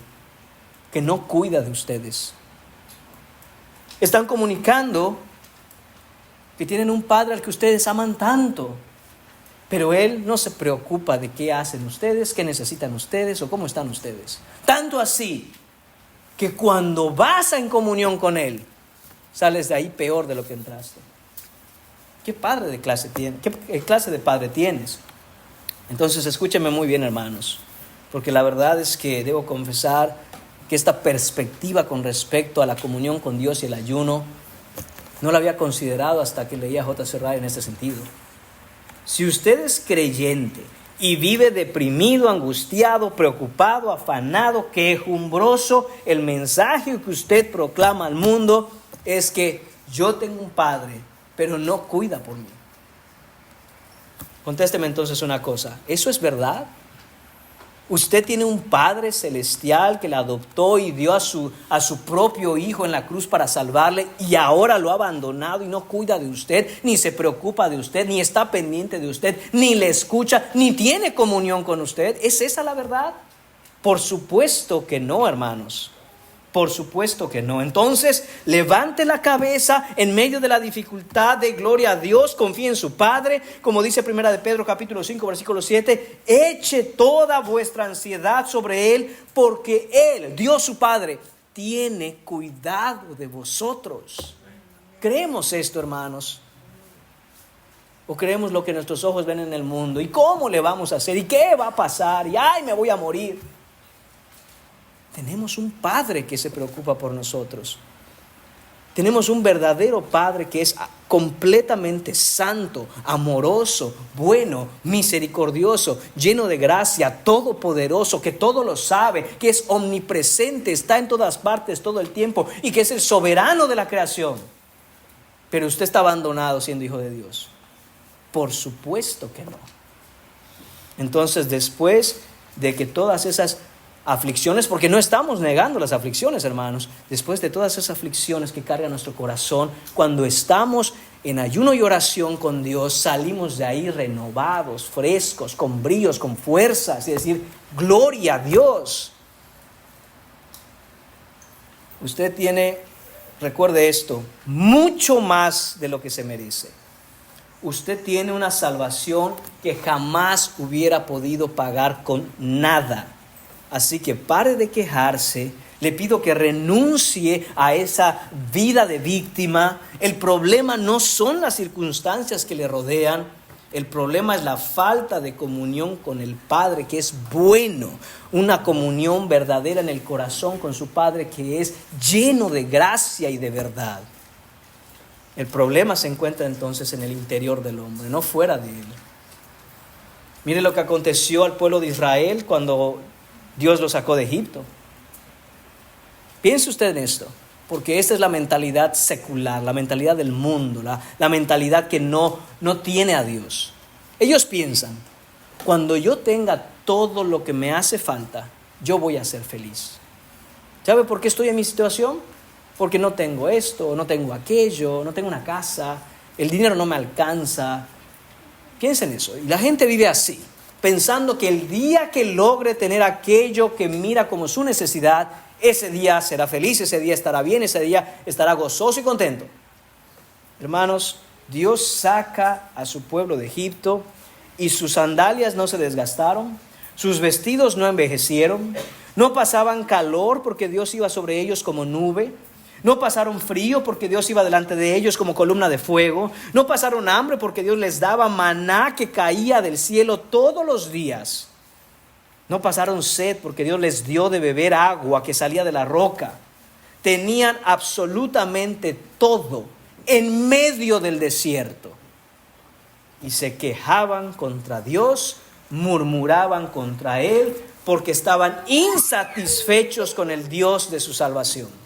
que no cuida de ustedes. Están comunicando que tienen un padre al que ustedes aman tanto, pero él no se preocupa de qué hacen ustedes, qué necesitan ustedes o cómo están ustedes. Tanto así que cuando vas en comunión con él, sales de ahí peor de lo que entraste. ¿Qué padre de clase tienes? ¿Qué clase de padre tienes? Entonces, escúchenme muy bien, hermanos, porque la verdad es que debo confesar que esta perspectiva con respecto a la comunión con Dios y el ayuno no la había considerado hasta que leía a J.C. Ryle en este sentido. Si usted es creyente y vive deprimido, angustiado, preocupado, afanado, quejumbroso, el mensaje que usted proclama al mundo es que yo tengo un padre, pero no cuida por mí. Contésteme entonces una cosa, ¿eso es verdad? Usted tiene un Padre celestial que le adoptó y dio a su propio Hijo en la cruz para salvarle, y ahora lo ha abandonado y no cuida de usted, ni se preocupa de usted, ni está pendiente de usted, ni le escucha, ni tiene comunión con usted. ¿Es esa la verdad? Por supuesto que no, hermanos. Por supuesto que no. Entonces, levante la cabeza en medio de la dificultad, de gloria a Dios, confíe en su Padre, como dice Primera de Pedro capítulo 5, versículo 7, eche toda vuestra ansiedad sobre Él, porque Él, Dios su Padre, tiene cuidado de vosotros. ¿Creemos esto, hermanos? ¿O creemos lo que nuestros ojos ven en el mundo? ¿Y cómo le vamos a hacer? ¿Y qué va a pasar? ¿Y ay, me voy a morir? Tenemos un Padre que se preocupa por nosotros. Tenemos un verdadero Padre que es completamente santo, amoroso, bueno, misericordioso, lleno de gracia, todopoderoso, que todo lo sabe, que es omnipresente, está en todas partes todo el tiempo y que es el soberano de la creación. Pero usted está abandonado siendo hijo de Dios. Por supuesto que no. Entonces, después de que todas esas aflicciones, porque no estamos negando las aflicciones, hermanos, después de todas esas aflicciones que carga nuestro corazón, cuando estamos en ayuno y oración con Dios, salimos de ahí renovados, frescos, con brillos, con fuerzas, es decir, gloria a Dios. Usted tiene, recuerde esto, mucho más de lo que se merece. Usted tiene una salvación que jamás hubiera podido pagar con nada. Así que pare de quejarse, le pido que renuncie a esa vida de víctima. El problema no son las circunstancias que le rodean, el problema es la falta de comunión con el Padre, que es bueno, una comunión verdadera en el corazón con su Padre que es lleno de gracia y de verdad. El problema se encuentra entonces en el interior del hombre, no fuera de él. Mire lo que aconteció al pueblo de Israel cuando Dios lo sacó de Egipto. Piense usted en esto, porque esta es la mentalidad secular, la mentalidad del mundo, la mentalidad que no tiene a Dios. Ellos piensan, cuando yo tenga todo lo que me hace falta, yo voy a ser feliz. ¿Sabe por qué estoy en mi situación? Porque no tengo esto, no tengo aquello, no tengo una casa, el dinero no me alcanza. Piensa en eso. Y la gente vive así, pensando que el día que logre tener aquello que mira como su necesidad, ese día será feliz, ese día estará bien, ese día estará gozoso y contento. Hermanos, Dios saca a su pueblo de Egipto y sus sandalias no se desgastaron, sus vestidos no envejecieron, no pasaban calor porque Dios iba sobre ellos como nube. No pasaron frío porque Dios iba delante de ellos como columna de fuego. No pasaron hambre porque Dios les daba maná que caía del cielo todos los días. No pasaron sed porque Dios les dio de beber agua que salía de la roca. Tenían absolutamente todo en medio del desierto. Y se quejaban contra Dios, murmuraban contra Él porque estaban insatisfechos con el Dios de su salvación.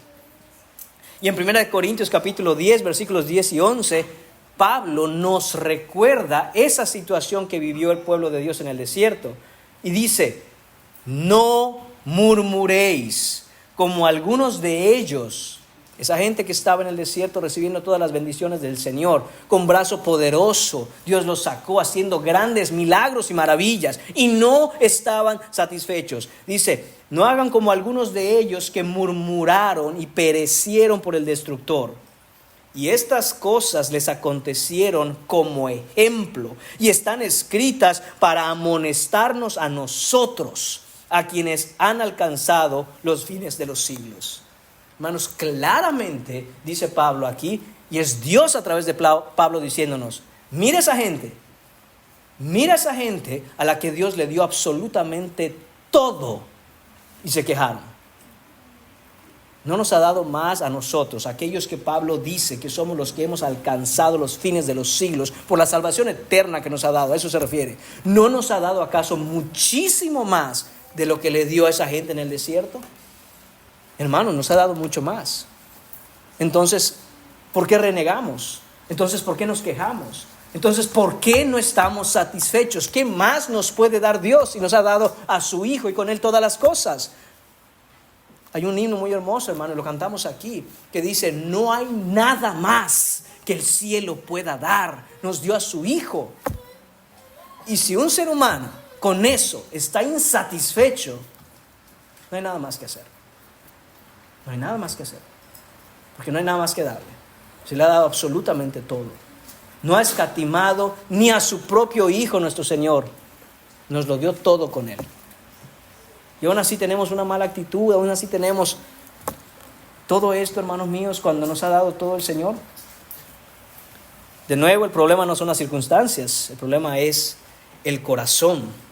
Y en 1 Corintios capítulo 10, versículos 10 y 11, Pablo nos recuerda esa situación que vivió el pueblo de Dios en el desierto. Y dice, no murmuréis como algunos de ellos, esa gente que estaba en el desierto recibiendo todas las bendiciones del Señor, con brazo poderoso, Dios los sacó haciendo grandes milagros y maravillas y no estaban satisfechos. Dice, no hagan como algunos de ellos que murmuraron y perecieron por el destructor. Y estas cosas les acontecieron como ejemplo y están escritas para amonestarnos a nosotros, a quienes han alcanzado los fines de los siglos. Hermanos, claramente dice Pablo aquí, y es Dios a través de Pablo diciéndonos, mira esa gente a la que Dios le dio absolutamente todo y se quejaron. No nos ha dado más a nosotros, aquellos que Pablo dice que somos los que hemos alcanzado los fines de los siglos por la salvación eterna que nos ha dado, a eso se refiere. ¿No nos ha dado acaso muchísimo más de lo que le dio a esa gente en el desierto? Hermanos, nos ha dado mucho más. Entonces, ¿por qué renegamos? Entonces, ¿por qué nos quejamos? Entonces, ¿por qué no estamos satisfechos? ¿Qué más nos puede dar Dios si nos ha dado a su Hijo y con Él todas las cosas? Hay un himno muy hermoso, hermano, lo cantamos aquí, que dice, no hay nada más que el cielo pueda dar. Nos dio a su Hijo. Y si un ser humano con eso está insatisfecho, no hay nada más que hacer. No hay nada más que hacer, porque no hay nada más que darle. Se le ha dado absolutamente todo. No ha escatimado ni a su propio Hijo, nuestro Señor. Nos lo dio todo con Él. Y aún así tenemos una mala actitud, aún así tenemos todo esto, hermanos míos, cuando nos ha dado todo el Señor. De nuevo, el problema no son las circunstancias, el problema es el corazón.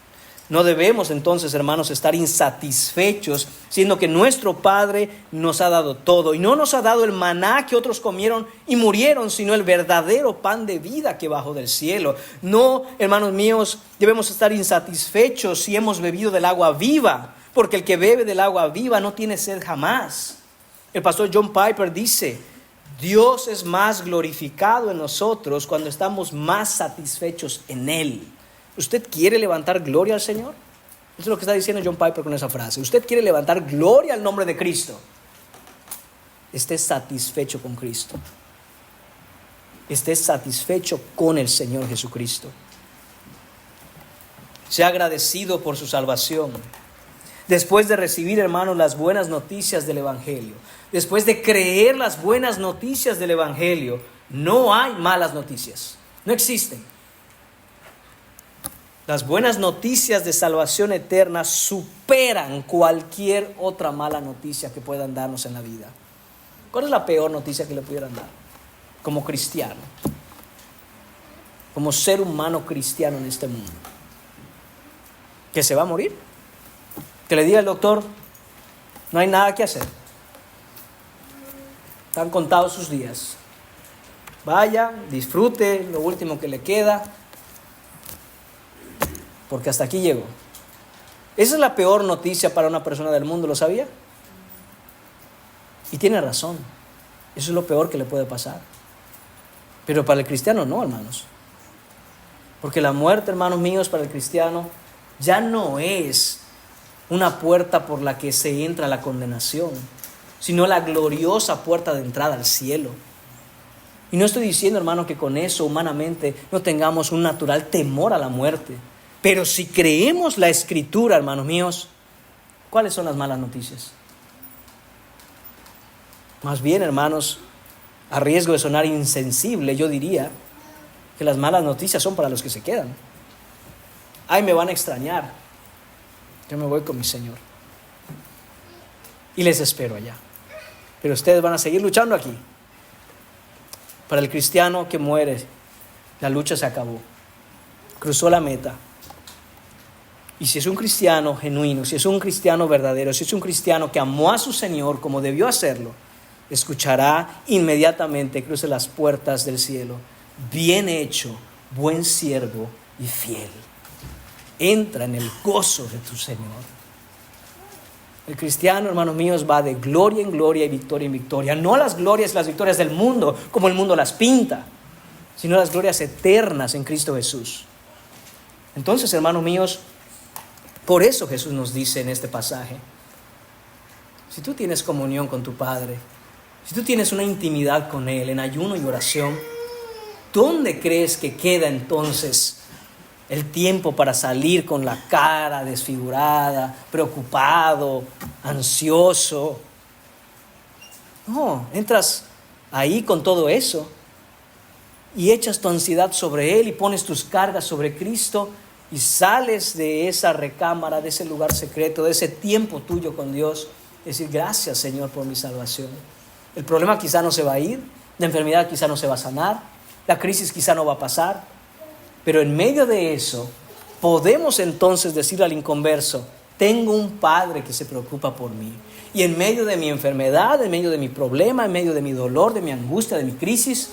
No debemos entonces, hermanos, estar insatisfechos, siendo que nuestro Padre nos ha dado todo. Y no nos ha dado el maná que otros comieron y murieron, sino el verdadero pan de vida que bajó del cielo. No, hermanos míos, debemos estar insatisfechos si hemos bebido del agua viva, porque el que bebe del agua viva no tiene sed jamás. El pastor John Piper dice: Dios es más glorificado en nosotros cuando estamos más satisfechos en Él. ¿Usted quiere levantar gloria al Señor? Eso es lo que está diciendo John Piper con esa frase. ¿Usted quiere levantar gloria al nombre de Cristo? Esté satisfecho con Cristo. Esté satisfecho con el Señor Jesucristo. Sea agradecido por su salvación. Después de recibir, hermanos, las buenas noticias del Evangelio, después de creer las buenas noticias del Evangelio, no hay malas noticias. No existen. Las buenas noticias de salvación eterna superan cualquier otra mala noticia que puedan darnos en la vida. ¿Cuál es la peor noticia que le pudieran dar? Como cristiano, como ser humano cristiano en este mundo. ¿Que se va a morir? Que le diga el doctor: no hay nada que hacer. Están contados sus días. Vaya, disfrute lo último que le queda, porque hasta aquí llegó. Esa es la peor noticia para una persona del mundo, ¿lo sabía? Y tiene razón. Eso es lo peor que le puede pasar. Pero para el cristiano no, hermanos. Porque la muerte, hermanos míos, para el cristiano ya no es una puerta por la que se entra a la condenación, sino la gloriosa puerta de entrada al cielo. Y no estoy diciendo, hermano, que con eso humanamente no tengamos un natural temor a la muerte. Pero si creemos la Escritura, hermanos míos, ¿cuáles son las malas noticias? Más bien, hermanos, a riesgo de sonar insensible, yo diría que las malas noticias son para los que se quedan. Ay, me van a extrañar. Yo me voy con mi Señor y les espero allá. Pero ustedes van a seguir luchando aquí. Para el cristiano que muere, la lucha se acabó. Cruzó la meta. Y si es un cristiano genuino, si es un cristiano verdadero, si es un cristiano que amó a su Señor como debió hacerlo, escuchará inmediatamente: cruce las puertas del cielo. Bien hecho, buen siervo y fiel. Entra en el gozo de tu Señor. El cristiano, hermanos míos, va de gloria en gloria y victoria en victoria. No las glorias y las victorias del mundo, como el mundo las pinta, sino las glorias eternas en Cristo Jesús. Entonces, hermanos míos, por eso Jesús nos dice en este pasaje: si tú tienes comunión con tu Padre, si tú tienes una intimidad con Él en ayuno y oración, ¿dónde crees que queda entonces el tiempo para salir con la cara desfigurada, preocupado, ansioso? No, entras ahí con todo eso y echas tu ansiedad sobre Él y pones tus cargas sobre Cristo y sales de esa recámara, de ese lugar secreto, de ese tiempo tuyo con Dios, decir: gracias, Señor, por mi salvación. El problema quizá no se va a ir, la enfermedad quizá no se va a sanar, la crisis quizá no va a pasar, pero en medio de eso podemos entonces decir al inconverso: tengo un Padre que se preocupa por mí. Y en medio de mi enfermedad, en medio de mi problema, en medio de mi dolor, de mi angustia, de mi crisis,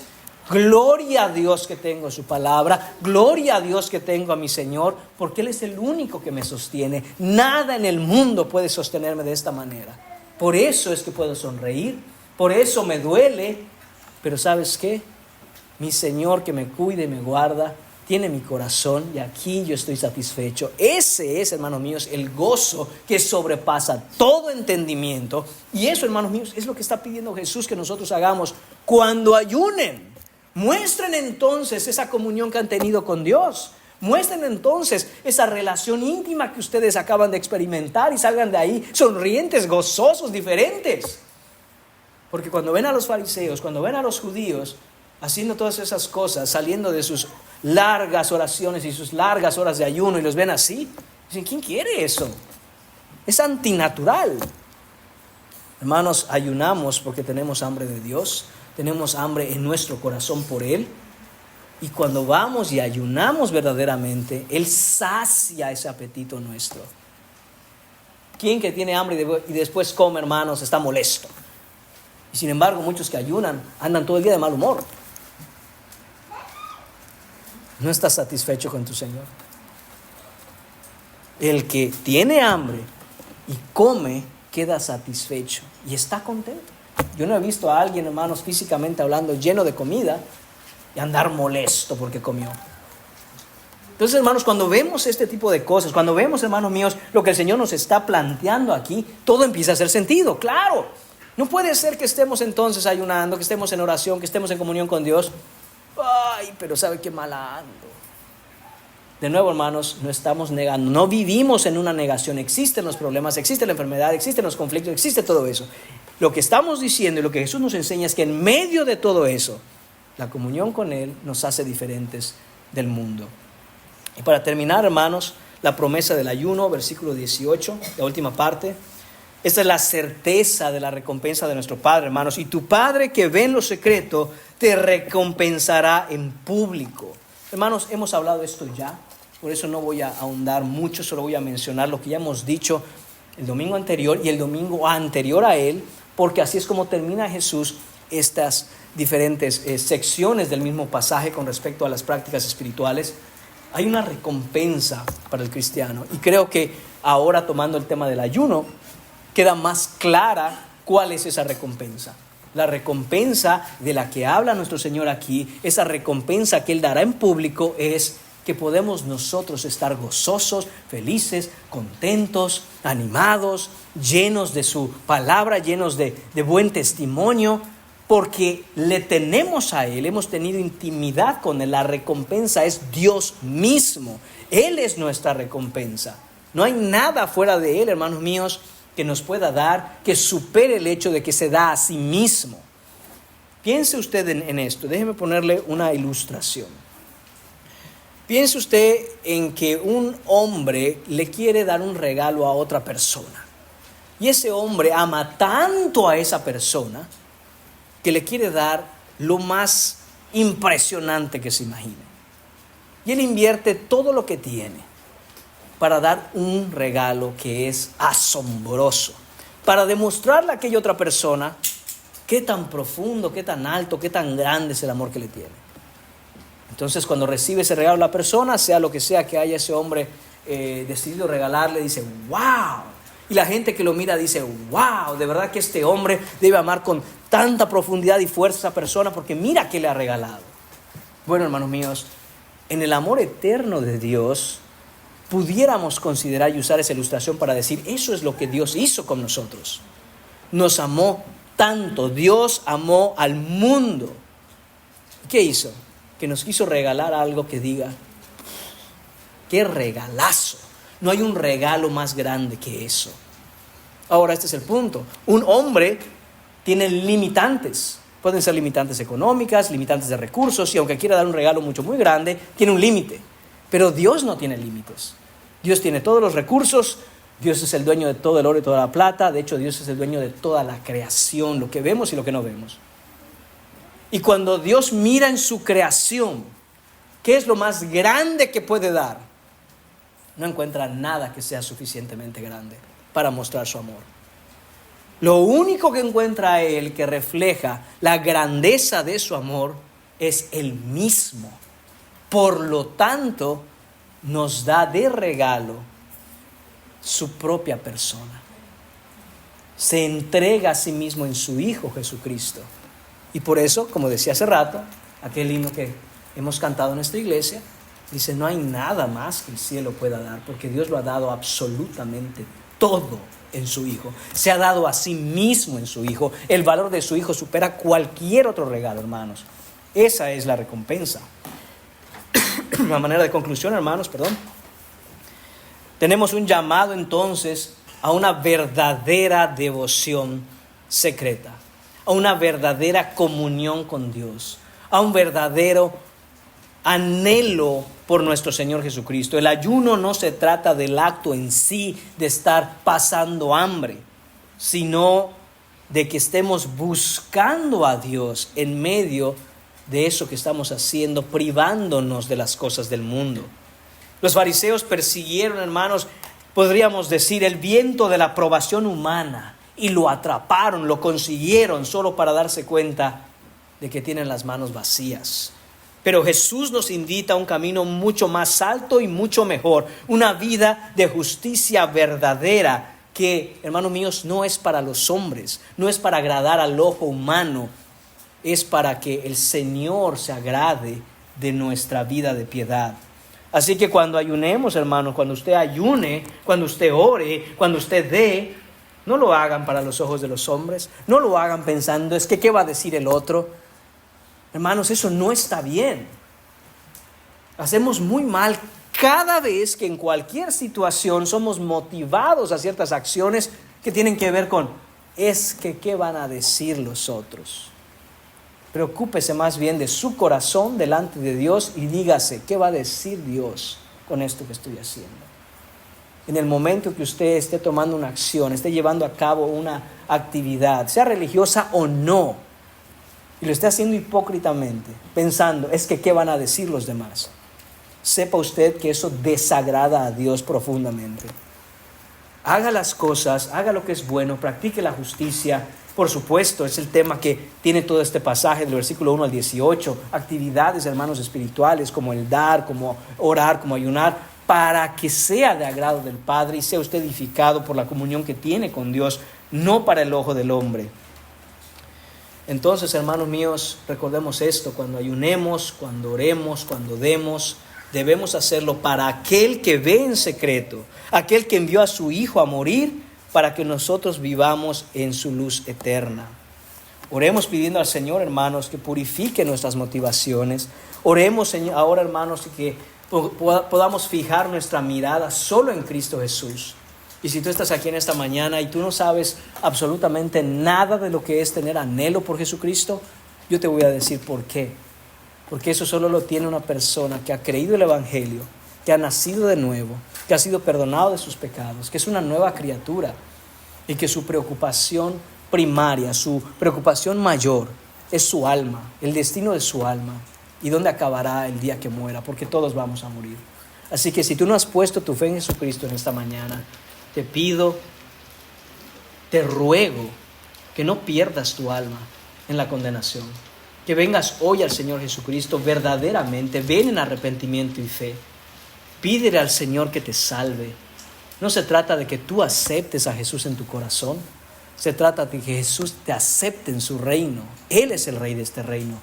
gloria a Dios que tengo su palabra, gloria a Dios que tengo a mi Señor, porque Él es el único que me sostiene. Nada en el mundo puede sostenerme de esta manera. Por eso es que puedo sonreír, por eso me duele, pero ¿sabes qué? Mi Señor, que me cuida y me guarda, tiene mi corazón y aquí yo estoy satisfecho. Ese es, hermanos míos, el gozo que sobrepasa todo entendimiento. Y eso, hermanos míos, es lo que está pidiendo Jesús que nosotros hagamos cuando ayunen. Muestren entonces esa comunión que han tenido con Dios. Muestren entonces esa relación íntima que ustedes acaban de experimentar y salgan de ahí sonrientes, gozosos, diferentes. Porque cuando ven a los fariseos, cuando ven a los judíos haciendo todas esas cosas, saliendo de sus largas oraciones y sus largas horas de ayuno y los ven así, dicen, ¿quién quiere eso? Es antinatural. Hermanos, ayunamos porque tenemos hambre de Dios, tenemos hambre en nuestro corazón por Él. Y cuando vamos y ayunamos verdaderamente, Él sacia ese apetito nuestro. ¿Quién que tiene hambre y después come, hermanos, está molesto? Y sin embargo, muchos que ayunan andan todo el día de mal humor. No estás satisfecho con tu Señor. El que tiene hambre y come, queda satisfecho y está contento. Yo no he visto a alguien, hermanos, físicamente hablando, lleno de comida y andar molesto porque comió. Entonces, hermanos, cuando vemos este tipo de cosas, cuando vemos, hermanos míos, lo que el Señor nos está planteando aquí, todo empieza a hacer sentido, claro. No puede ser que estemos entonces ayunando, que estemos en oración, que estemos en comunión con Dios. Ay, pero ¿sabe qué mala ando? De nuevo, hermanos, no estamos negando, no vivimos en una negación. Existen los problemas, existe la enfermedad, existen los conflictos, existe todo eso. Lo que estamos diciendo y lo que Jesús nos enseña es que en medio de todo eso, la comunión con Él nos hace diferentes del mundo. Y para terminar, hermanos, la promesa del ayuno, versículo 18, la última parte. Esta es la certeza de la recompensa de nuestro Padre, hermanos. Y tu Padre que ve en lo secreto, te recompensará en público. Hermanos, hemos hablado de esto ya, por eso no voy a ahondar mucho, solo voy a mencionar lo que ya hemos dicho el domingo anterior y el domingo anterior a él, porque así es como termina Jesús estas diferentes secciones del mismo pasaje con respecto a las prácticas espirituales. Hay una recompensa para el cristiano y creo que ahora, tomando el tema del ayuno, queda más clara cuál es esa recompensa. La recompensa de la que habla nuestro Señor aquí, esa recompensa que Él dará en público, es que podemos nosotros estar gozosos, felices, contentos, animados, llenos de su palabra, llenos de buen testimonio, porque le tenemos a Él, hemos tenido intimidad con Él. La recompensa es Dios mismo. Él es nuestra recompensa. No hay nada fuera de Él, hermanos míos, que nos pueda dar, que supere el hecho de que se da a sí mismo. Piense usted en esto. Déjeme ponerle una ilustración. Piense usted en que un hombre le quiere dar un regalo a otra persona. Y ese hombre ama tanto a esa persona que le quiere dar lo más impresionante que se imagine. Y él invierte todo lo que tiene para dar un regalo que es asombroso, para demostrarle a aquella otra persona qué tan profundo, qué tan alto, qué tan grande es el amor que le tiene. Entonces, cuando recibe ese regalo la persona, sea lo que sea que haya ese hombre decidido regalarle, dice, ¡wow! Y la gente que lo mira dice, ¡wow! De verdad que este hombre debe amar con tanta profundidad y fuerza a esa persona porque mira qué le ha regalado. Bueno, hermanos míos, en el amor eterno de Dios, pudiéramos considerar y usar esa ilustración para decir, eso es lo que Dios hizo con nosotros. Nos amó tanto, Dios amó al mundo. ¿Qué hizo? Que nos quiso regalar algo que diga, ¡qué regalazo! No hay un regalo más grande que eso. Ahora, este es el punto. Un hombre tiene limitantes. Pueden ser limitantes económicas, limitantes de recursos, y aunque quiera dar un regalo muy grande, tiene un límite. Pero Dios no tiene límites. Dios tiene todos los recursos. Dios es el dueño de todo el oro y toda la plata. De hecho, Dios es el dueño de toda la creación, lo que vemos y lo que no vemos. Y cuando Dios mira en su creación, ¿qué es lo más grande que puede dar? No encuentra nada que sea suficientemente grande para mostrar su amor. Lo único que encuentra Él que refleja la grandeza de su amor es Él mismo. Por lo tanto, nos da de regalo su propia persona. Se entrega a sí mismo en su Hijo Jesucristo. Y por eso, como decía hace rato, aquel himno que hemos cantado en esta iglesia, dice, no hay nada más que el cielo pueda dar, porque Dios lo ha dado absolutamente todo en su Hijo. Se ha dado a sí mismo en su Hijo. El valor de su Hijo supera cualquier otro regalo, hermanos. Esa es la recompensa. Una manera de conclusión, hermanos, tenemos un llamado entonces a una verdadera devoción secreta. a una verdadera comunión con Dios, a un verdadero anhelo por nuestro Señor Jesucristo. El ayuno no se trata del acto en sí de estar pasando hambre, sino de que estemos buscando a Dios en medio de eso que estamos haciendo, privándonos de las cosas del mundo. Los fariseos persiguieron, hermanos, podríamos decir, el viento de la aprobación humana y lo atraparon, lo consiguieron solo para darse cuenta de que tienen las manos vacías. Pero Jesús nos invita a un camino mucho más alto y mucho mejor, una vida de justicia verdadera que, hermanos míos, no es para los hombres, no es para agradar al ojo humano, es para que el Señor se agrade de nuestra vida de piedad. Así que cuando ayunemos, hermanos, cuando usted ayune, cuando usted ore, cuando usted dé, no lo hagan para los ojos de los hombres, no lo hagan pensando, es que ¿qué va a decir el otro? Hermanos, eso no está bien. Hacemos muy mal cada vez que en cualquier situación somos motivados a ciertas acciones que tienen que ver con, es que ¿qué van a decir los otros? Preocúpese más bien de su corazón delante de Dios y dígase, ¿qué va a decir Dios con esto que estoy haciendo? En el momento que usted esté tomando una acción, esté llevando a cabo una actividad, sea religiosa o no, y lo esté haciendo hipócritamente, pensando, es que ¿qué van a decir los demás? Sepa usted que eso desagrada a Dios profundamente. Haga las cosas, haga lo que es bueno, practique la justicia. Por supuesto, es el tema que tiene todo este pasaje del versículo 1 al 18. Actividades, hermanos, espirituales, como el dar, como orar, como ayunar, para que sea de agrado del Padre y sea usted edificado por la comunión que tiene con Dios, no para el ojo del hombre. Entonces, hermanos míos, recordemos esto: cuando ayunemos, cuando oremos, cuando demos, debemos hacerlo para aquel que ve en secreto, aquel que envió a su Hijo a morir para que nosotros vivamos en su luz eterna. Oremos pidiendo al Señor, hermanos, que purifique nuestras motivaciones. Oremos, Señor, ahora, hermanos, que podamos fijar nuestra mirada solo en Cristo Jesús. Y si tú estás aquí en esta mañana y tú no sabes absolutamente nada de lo que es tener anhelo por Jesucristo, yo te voy a decir por qué. Porque eso solo lo tiene una persona que ha creído el Evangelio, que ha nacido de nuevo, que ha sido perdonado de sus pecados, que es una nueva criatura y que su preocupación primaria, su preocupación mayor es su alma, el destino de su alma y dónde acabará el día que muera, porque todos vamos a morir. Así que si tú no has puesto tu fe en Jesucristo en esta mañana, te pido, te ruego que no pierdas tu alma en la condenación. Que vengas hoy al Señor Jesucristo verdaderamente, ven en arrepentimiento y fe. Pídele al Señor que te salve. No se trata de que tú aceptes a Jesús en tu corazón. Se trata de que Jesús te acepte en su reino. Él es el Rey de este reino.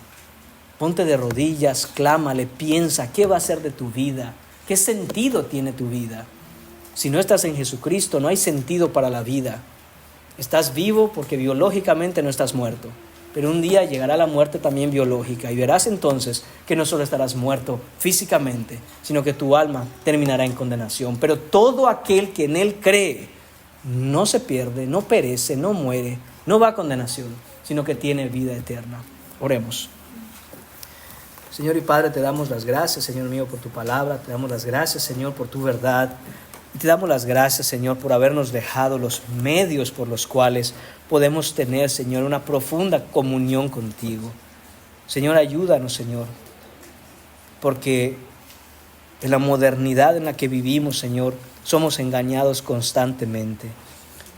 Ponte de rodillas, clámale, piensa, ¿qué va a ser de tu vida? ¿Qué sentido tiene tu vida? Si no estás en Jesucristo, no hay sentido para la vida. Estás vivo porque biológicamente no estás muerto. Pero un día llegará la muerte también biológica y verás entonces que no solo estarás muerto físicamente, sino que tu alma terminará en condenación. Pero todo aquel que en Él cree no se pierde, no perece, no muere, no va a condenación, sino que tiene vida eterna. Oremos. Señor y Padre, te damos las gracias, Señor mío, por tu palabra. Te damos las gracias, Señor, por tu verdad. Y te damos las gracias, Señor, por habernos dejado los medios por los cuales podemos tener, Señor, una profunda comunión contigo. Señor, ayúdanos, Señor, porque en la modernidad en la que vivimos, Señor, somos engañados constantemente.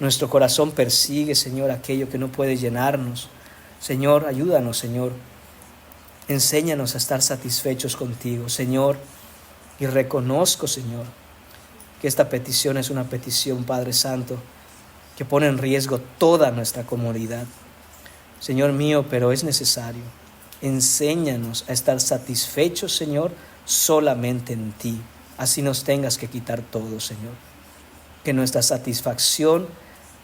Nuestro corazón persigue, Señor, aquello que no puede llenarnos. Señor, ayúdanos, Señor. Enséñanos a estar satisfechos contigo, Señor. Y reconozco, Señor, que esta petición es una petición, Padre Santo, que pone en riesgo toda nuestra comodidad. Señor mío, pero es necesario. Enséñanos a estar satisfechos, Señor, solamente en ti. Así nos tengas que quitar todo, Señor. Que nuestra satisfacción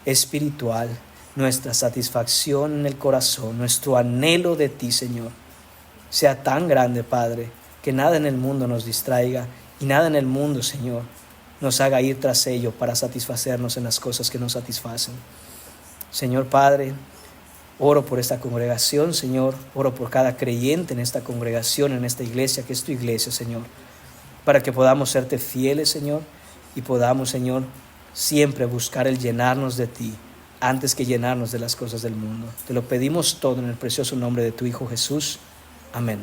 espiritual, nuestra satisfacción en el corazón, nuestro anhelo de ti, Señor, sea tan grande, Padre, que nada en el mundo nos distraiga y nada en el mundo, Señor, nos haga ir tras ello para satisfacernos en las cosas que nos satisfacen. Señor Padre, Oro por esta congregación, Señor. Oro por cada creyente en esta congregación, en esta iglesia, que es tu iglesia, Señor. Para que podamos serte fieles, Señor, y podamos, Señor, siempre buscar el llenarnos de ti, antes que llenarnos de las cosas del mundo. Te lo pedimos todo en el precioso nombre de tu Hijo Jesús. Amén.